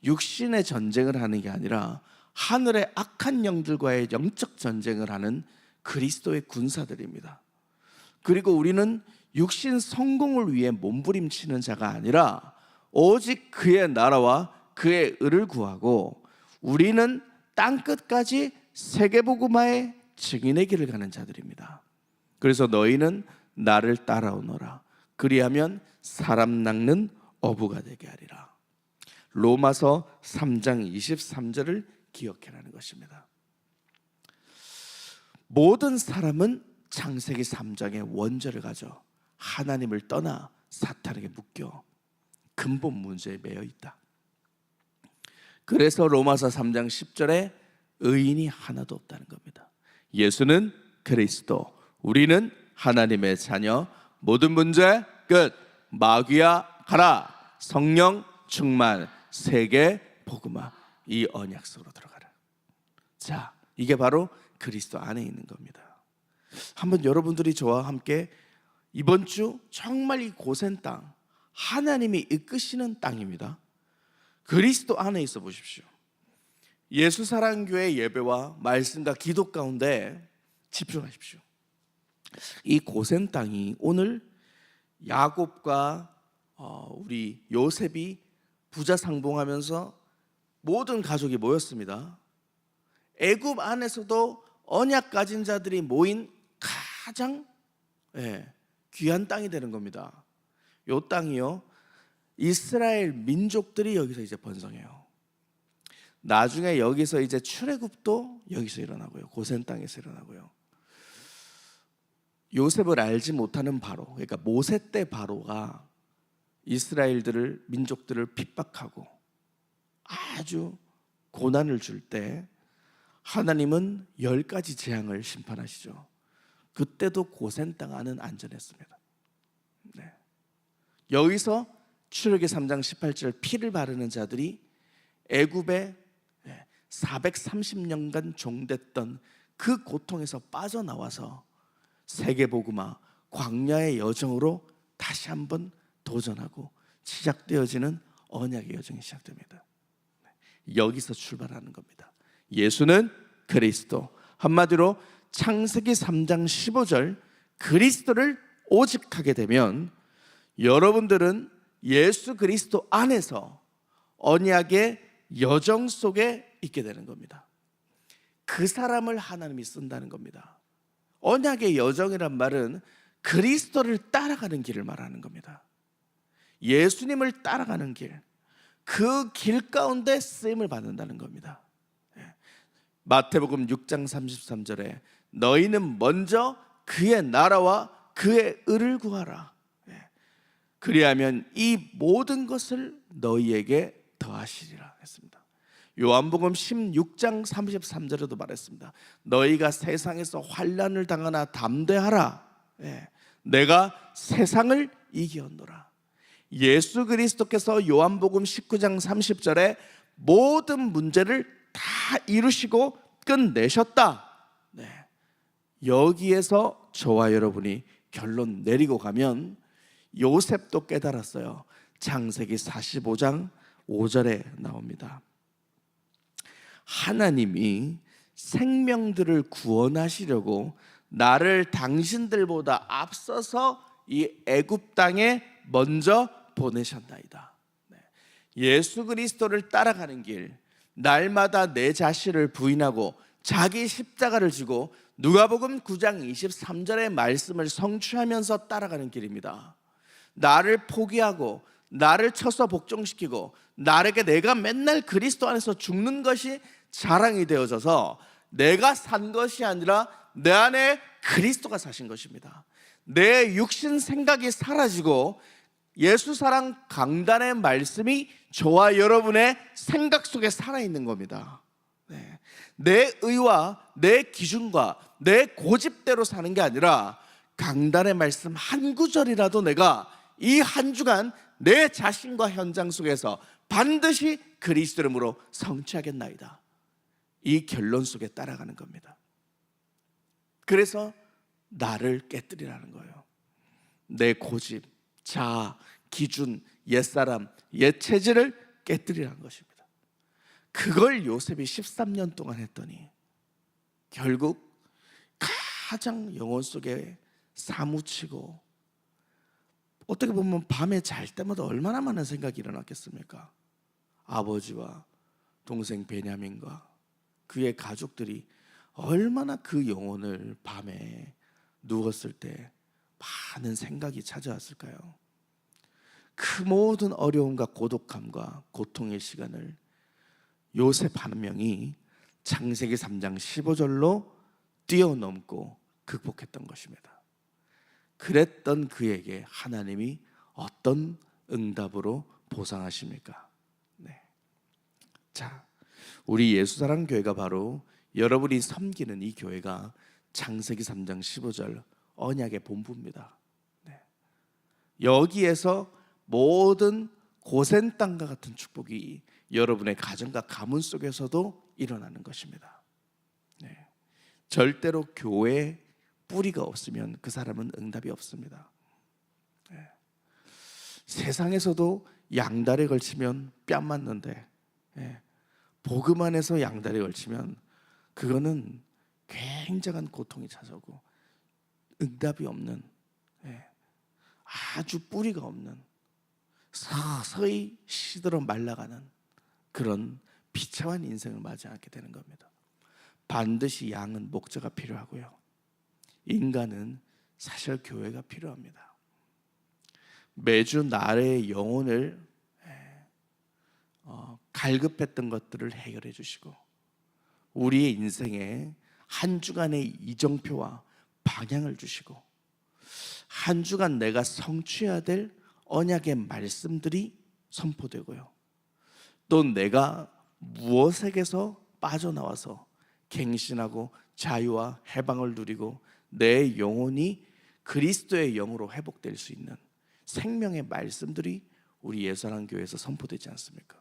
육신의 전쟁을 하는 게 아니라 하늘의 악한 영들과의 영적 전쟁을 하는 그리스도의 군사들입니다. 그리고 우리는 육신 성공을 위해 몸부림치는 자가 아니라 오직 그의 나라와 그의 의를 구하고 우리는 땅끝까지 세계복음화의 증인의 길을 가는 자들입니다. 그래서 너희는 나를 따라오너라. 그리하면 사람 낚는 어부가 되게 하리라. 로마서 3장 23절을 기억해라는 것입니다. 모든 사람은 창세기 3장의 원죄를 가져 하나님을 떠나 사탄에게 묶여 근본 문제에 매여 있다. 그래서 로마서 3장 10절에 의인이 하나도 없다는 겁니다. 예수는 그리스도, 우리는 하나님의 자녀, 모든 문제 끝. 마귀야 가라. 성령 충만, 세계 복음화, 이 언약 속으로 들어가라. 자, 이게 바로 그리스도 안에 있는 겁니다. 한번 여러분들이 저와 함께 이번 주 정말 이 고센 땅, 하나님이 이끄시는 땅입니다. 그리스도 안에 있어 보십시오. 예수사랑교회 예배와 말씀과 기도 가운데 집중하십시오. 이 고센 땅이 오늘 야곱과 우리 요셉이 부자 상봉하면서 모든 가족이 모였습니다. 애굽 안에서도 언약 가진 자들이 모인 가장 귀한 땅이 되는 겁니다. 이 땅이요, 이스라엘 민족들이 여기서 이제 번성해요. 나중에 여기서 이제 출애굽도 여기서 일어나고요. 고센 땅에서 일어나고요. 요셉을 알지 못하는 바로, 그러니까 모세 때 바로가 이스라엘들을, 민족들을 핍박하고 아주 고난을 줄 때 하나님은 10가지 재앙을 심판하시죠. 그때도 고센 땅 안은 안전했습니다. 여기서 출애굽기 3장 18절 피를 바르는 자들이 애굽에 430년간 종됐던 그 고통에서 빠져나와서 세계복음화, 광야의 여정으로 다시 한번 도전하고 시작되어지는 언약의 여정이 시작됩니다. 여기서 출발하는 겁니다. 예수는 그리스도. 한마디로 창세기 3장 15절 그리스도를 오직하게 되면 여러분들은 예수 그리스도 안에서 언약의 여정 속에 있게 되는 겁니다. 그 사람을 하나님이 쓴다는 겁니다. 언약의 여정이란 말은 그리스도를 따라가는 길을 말하는 겁니다. 예수님을 따라가는 길, 그 길 가운데 쓰임을 받는다는 겁니다. 마태복음 6장 33절에 너희는 먼저 그의 나라와 그의 의를 구하라. 그리하면 이 모든 것을 너희에게 더하시리라 했습니다. 요한복음 16장 33절에도 말했습니다. 너희가 세상에서 환난을 당하나 담대하라. 내가 세상을 이기었노라. 예수 그리스도께서 요한복음 19장 30절에 모든 문제를 다 이루시고 끝내셨다. 여기에서 저와 여러분이 결론 내리고 가면 요셉도 깨달았어요. 창세기 45장 5절에 나옵니다. 하나님이 생명들을 구원하시려고 나를 당신들보다 앞서서 이 애굽 땅에 먼저 보내셨나이다. 예수 그리스도를 따라가는 길, 날마다 내 자신을 부인하고 자기 십자가를 지고 누가복음 9장 23절의 말씀을 성취하면서 따라가는 길입니다. 나를 포기하고 나를 쳐서 복종시키고 나에게 내가 맨날 그리스도 안에서 죽는 것이 자랑이 되어져서 내가 산 것이 아니라 내 안에 그리스도가 사신 것입니다. 내 육신 생각이 사라지고 예수 사랑 강단의 말씀이 저와 여러분의 생각 속에 살아있는 겁니다. 내 의와 내 기준과 내 고집대로 사는 게 아니라 강단의 말씀 한 구절이라도 내가 이 한 주간 내 자신과 현장 속에서 반드시 그리스도 이름으로 성취하겠나이다. 이 결론 속에 따라가는 겁니다. 그래서 나를 깨뜨리라는 거예요. 내 고집, 자아, 기준, 옛사람, 옛 체질을 깨뜨리라는 것입니다. 그걸 요셉이 13년 동안 했더니 결국 가장 영혼 속에 사무치고 어떻게 보면 밤에 잘 때마다 얼마나 많은 생각이 일어났겠습니까? 아버지와 동생 베냐민과 그의 가족들이 얼마나 그 영혼을 밤에 누웠을 때 많은 생각이 찾아왔을까요? 그 모든 어려움과 고독함과 고통의 시간을 요셉 한 명이 창세기 3장 15절로 뛰어넘고 극복했던 것입니다. 그랬던 그에게 하나님이 어떤 응답으로 보상하십니까? 자, 우리 예수사랑교회가 바로 여러분이 섬기는 이 교회가 창세기 3장 15절 언약의 본부입니다. 여기에서 모든 고센 땅과 같은 축복이 여러분의 가정과 가문 속에서도 일어나는 것입니다. 절대로 교회에 뿌리가 없으면 그 사람은 응답이 없습니다. 세상에서도 양다리에 걸치면 뺨 맞는데 복음 안에서 양다리에 걸치면 그거는 굉장한 고통이 찾아오고 응답이 없는 아주 뿌리가 없는 서서히 시들어 말라가는 그런 비참한 인생을 맞이하게 되는 겁니다. 반드시 양은 목자가 필요하고요, 인간은 사실 교회가 필요합니다. 매주 나의 영혼을 갈급했던 것들을 해결해 주시고 우리의 인생에 한 주간의 이정표와 방향을 주시고 한 주간 내가 성취해야 될 언약의 말씀들이 선포되고요, 또 내가 무엇에게서 빠져나와서 갱신하고 자유와 해방을 누리고 내 영혼이 그리스도의 영으로 회복될 수 있는 생명의 말씀들이 우리 예수사랑교회에서 선포되지 않습니까?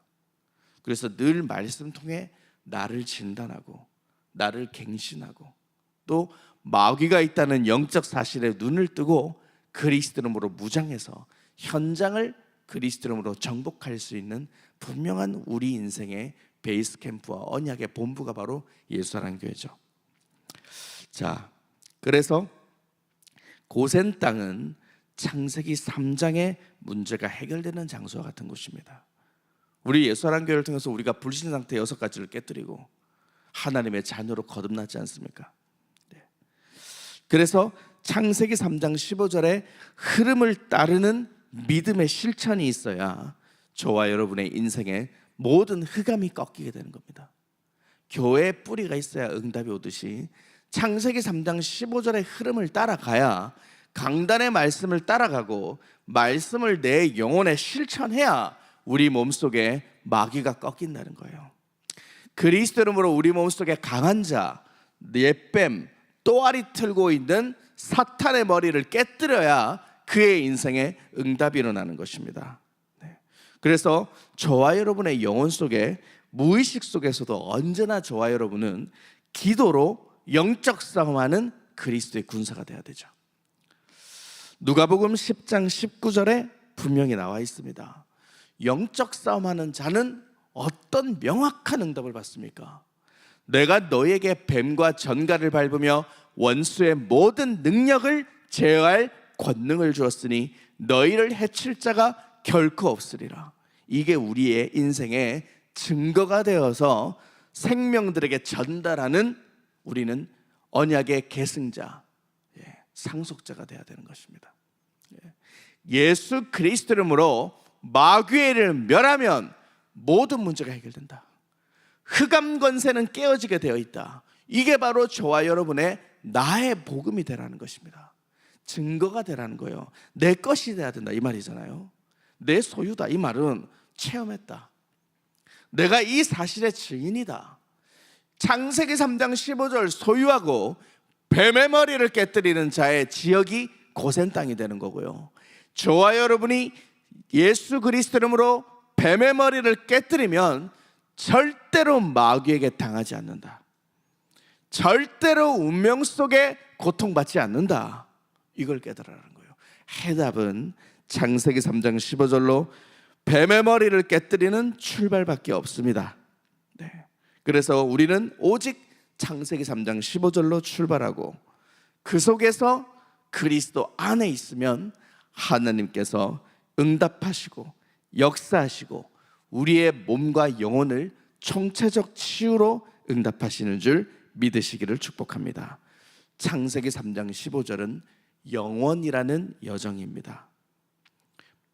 그래서 늘 말씀 통해 나를 진단하고 나를 갱신하고 또 마귀가 있다는 영적 사실에 눈을 뜨고 그리스도 이름으로 무장해서 현장을 그리스도 이름으로 정복할 수 있는 분명한 우리 인생의 베이스 캠프와 언약의 본부가 바로 예수사랑 교회죠. 자, 그래서 고센 땅은 창세기 3장의 문제가 해결되는 장소와 같은 곳입니다. 우리 예수사랑 교회를 통해서 우리가 불신 상태 6가지를 깨뜨리고 하나님의 자녀로 거듭나지 않습니까? 네. 그래서 창세기 3장 15절에 흐름을 따르는 믿음의 실천이 있어야 저와 여러분의 인생에 모든 흑암이 꺾이게 되는 겁니다. 교회에 뿌리가 있어야 응답이 오듯이 창세기 3장 15절의 흐름을 따라가야 강단의 말씀을 따라가고 말씀을 내 영혼에 실천해야 우리 몸속에 마귀가 꺾인다는 거예요. 그리스도 이름으로 우리 몸속에 강한 자, 옛뱀, 또아리 틀고 있는 사탄의 머리를 깨뜨려야 그의 인생에 응답이 일어나는 것입니다. 그래서 저와 여러분의 영혼 속에 무의식 속에서도 언제나 저와 여러분은 기도로 영적 싸움하는 그리스도의 군사가 되어야 되죠. 누가복음 10장 19절에 분명히 나와 있습니다. 영적 싸움하는 자는 어떤 명확한 응답을 받습니까? 내가 너에게 뱀과 전갈을 밟으며 원수의 모든 능력을 제어할 권능을 주었으니 너희를 해칠 자가 결코 없으리라. 이게 우리의 인생의 증거가 되어서 생명들에게 전달하는 우리는 언약의 계승자, 상속자가 되어야 되는 것입니다. 예수 그리스도 이름으로 마귀를 멸하면 모든 문제가 해결된다. 흑암 권세는 깨어지게 되어 있다. 이게 바로 저와 여러분의 나의 복음이 되라는 것입니다. 증거가 되라는 거예요. 내 것이 돼야 된다 이 말이잖아요. 내 소유다 이 말은 체험했다. 내가 이 사실의 증인이다. 창세기 3장 15절 소유하고 뱀의 머리를 깨뜨리는 자의 지역이 고센 땅이 되는 거고요. 저와 여러분이 예수 그리스도 이름으로 뱀의 머리를 깨뜨리면 절대로 마귀에게 당하지 않는다. 절대로 운명 속에 고통받지 않는다. 이걸 깨달으라는 거예요. 해답은 창세기 3장 15절로 뱀의 머리를 깨뜨리는 출발밖에 없습니다. 네. 그래서 우리는 오직 창세기 3장 15절로 출발하고 그 속에서 그리스도 안에 있으면 하나님께서 응답하시고 역사하시고 우리의 몸과 영혼을 총체적 치유로 응답하시는 줄 믿으시기를 축복합니다. 창세기 3장 15절은 영원이라는 여정입니다.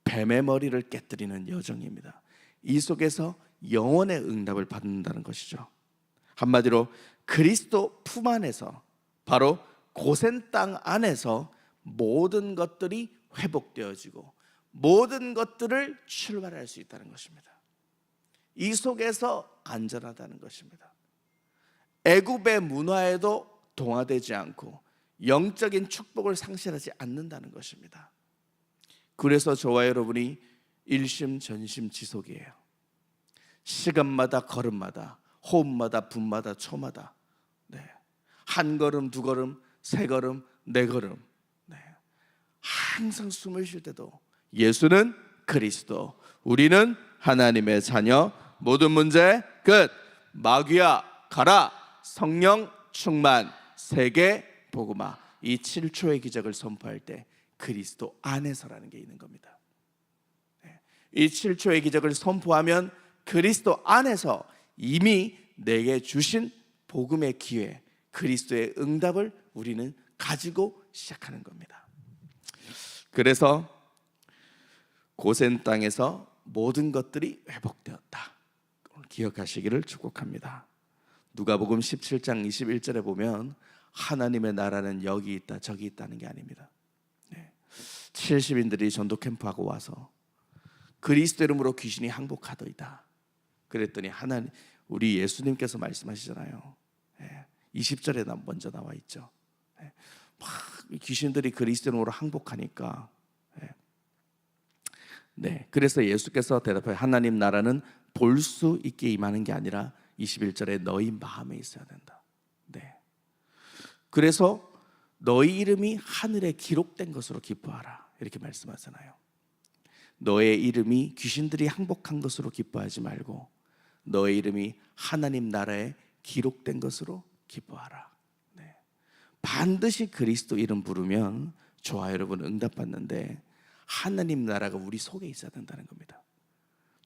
뱀의 머리를 깨뜨리는 여정입니다. 이 속에서 영원의 응답을 받는다는 것이죠. 한마디로 그리스도 품 안에서 바로 고센 땅 안에서 모든 것들이 회복되어지고 모든 것들을 출발할 수 있다는 것입니다. 이 속에서 안전하다는 것입니다. 애굽의 문화에도 동화되지 않고 영적인 축복을 상실하지 않는다는 것입니다. 그래서 저와 여러분이 일심전심지속이에요. 시간마다 걸음마다 호흡마다 분마다 초마다 한 걸음 두 걸음 세 걸음 네 걸음 항상 숨을 쉴 때도 예수는 그리스도, 우리는 하나님의 자녀, 모든 문제 끝, 마귀야 가라, 성령 충만, 세계 복음화, 이 7초의 기적을 선포할 때 그리스도 안에서라는 게 있는 겁니다. 이 7초의 기적을 선포하면 그리스도 안에서 이미 내게 주신 복음의 기회, 그리스도의 응답을 우리는 가지고 시작하는 겁니다. 그래서 고센 땅에서 모든 것들이 회복되었다. 기억하시기를 축복합니다. 누가복음 17장 21절에 보면 하나님의 나라는 여기 있다 저기 있다는 게 아닙니다. 70인들이 전도 캠프하고 와서 그리스도 이름으로 귀신이 항복하더이다. 그랬더니 하나님, 우리 예수님께서 말씀하시잖아요. 20절에 먼저 나와 있죠. 막 귀신들이 그리스도 이름으로 항복하니까 그래서 예수께서 대답하여 하나님 나라는 볼 수 있게 임하는 게 아니라 21절에 너희 마음에 있어야 된다. 그래서 너희 이름이 하늘에 기록된 것으로 기뻐하라. 이렇게 말씀하잖아요. 너의 이름이 귀신들이 항복한 것으로 기뻐하지 말고 너의 이름이 하나님 나라에 기록된 것으로 기뻐하라. 네. 반드시 그리스도 이름 부르면 저와 여러분 응답받는데 하나님 나라가 우리 속에 있어야 된다는 겁니다.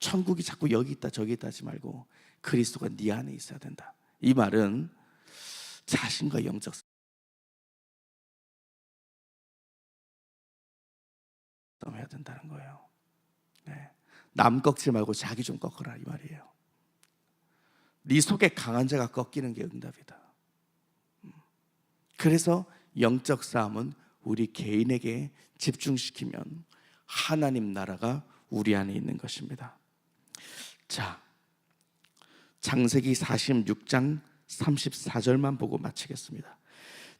천국이 자꾸 여기 있다 저기 있다 하지 말고 그리스도가 네 안에 있어야 된다. 이 말은 자신과 영적 싸움 해야 된다는 거예요. 네. 남 꺾지 말고 자기 좀 꺾어라 이 말이에요. 네 속에 강한 자가 꺾이는 게 응답이다. 그래서 영적 싸움은 우리 개인에게 집중시키면 하나님 나라가 우리 안에 있는 것입니다. 자, 창세기 46장 34절만 보고 마치겠습니다.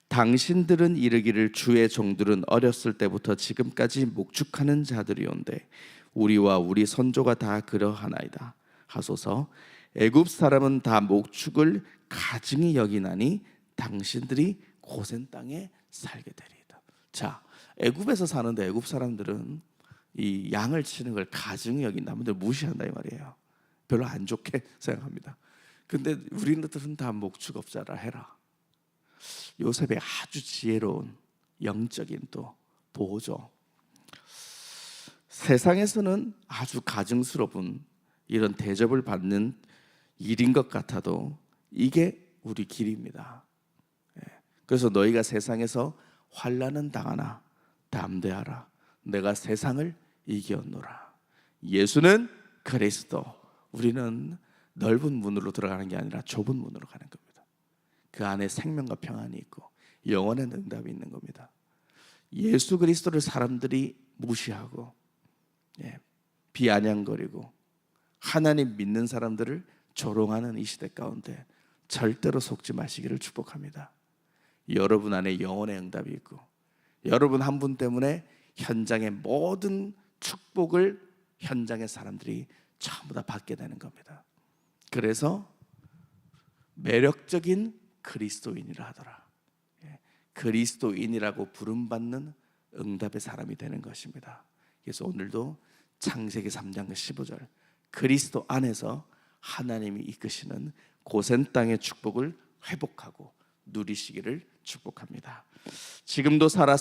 당신들은 이르기를 주의 종들은 어렸을 때부터 지금까지 목축하는 자들이온데 우리와 우리 선조가 다 그러하나이다 하소서. 애굽 사람은 다 목축을 가증히 여기나니 당신들이 고센 땅에 살게 되리이다. 자, 애굽에서 사는데 애굽 사람들은 이 양을 치는 걸 가증히 여긴다. 남들 무시한다 이 말이에요. 별로 안 좋게 생각합니다. 근데 우리들은 다 목축업자라 해라. 요셉의 아주 지혜로운 영적인 또 보호죠. 세상에서는 아주 가증스러운 이런 대접을 받는 일인 것 같아도 이게 우리 길입니다. 그래서 너희가 세상에서 환난은 당하나 담대하라. 내가 세상을 이겼노라. 예수는 그리스도. 우리는 넓은 문으로 들어가는 게 아니라 좁은 문으로 가는 겁니다. 그 안에 생명과 평안이 있고 영원한 응답이 있는 겁니다. 예수 그리스도를 사람들이 무시하고 비아냥거리고 하나님 믿는 사람들을 조롱하는 이 시대 가운데 절대로 속지 마시기를 축복합니다. 여러분 안에 영혼의 응답이 있고 여러분 한 분 때문에 현장의 모든 축복을 현장의 사람들이 전부 다 받게 되는 겁니다. 그래서 매력적인 그리스도인이라 하더라. 그리스도인이라고 부름받는 응답의 사람이 되는 것입니다. 그래서 오늘도 창세기 3장 15절 그리스도 안에서 하나님이 이끄시는 고센 땅의 축복을 회복하고 누리시기를 축복합니다. 지금도 살아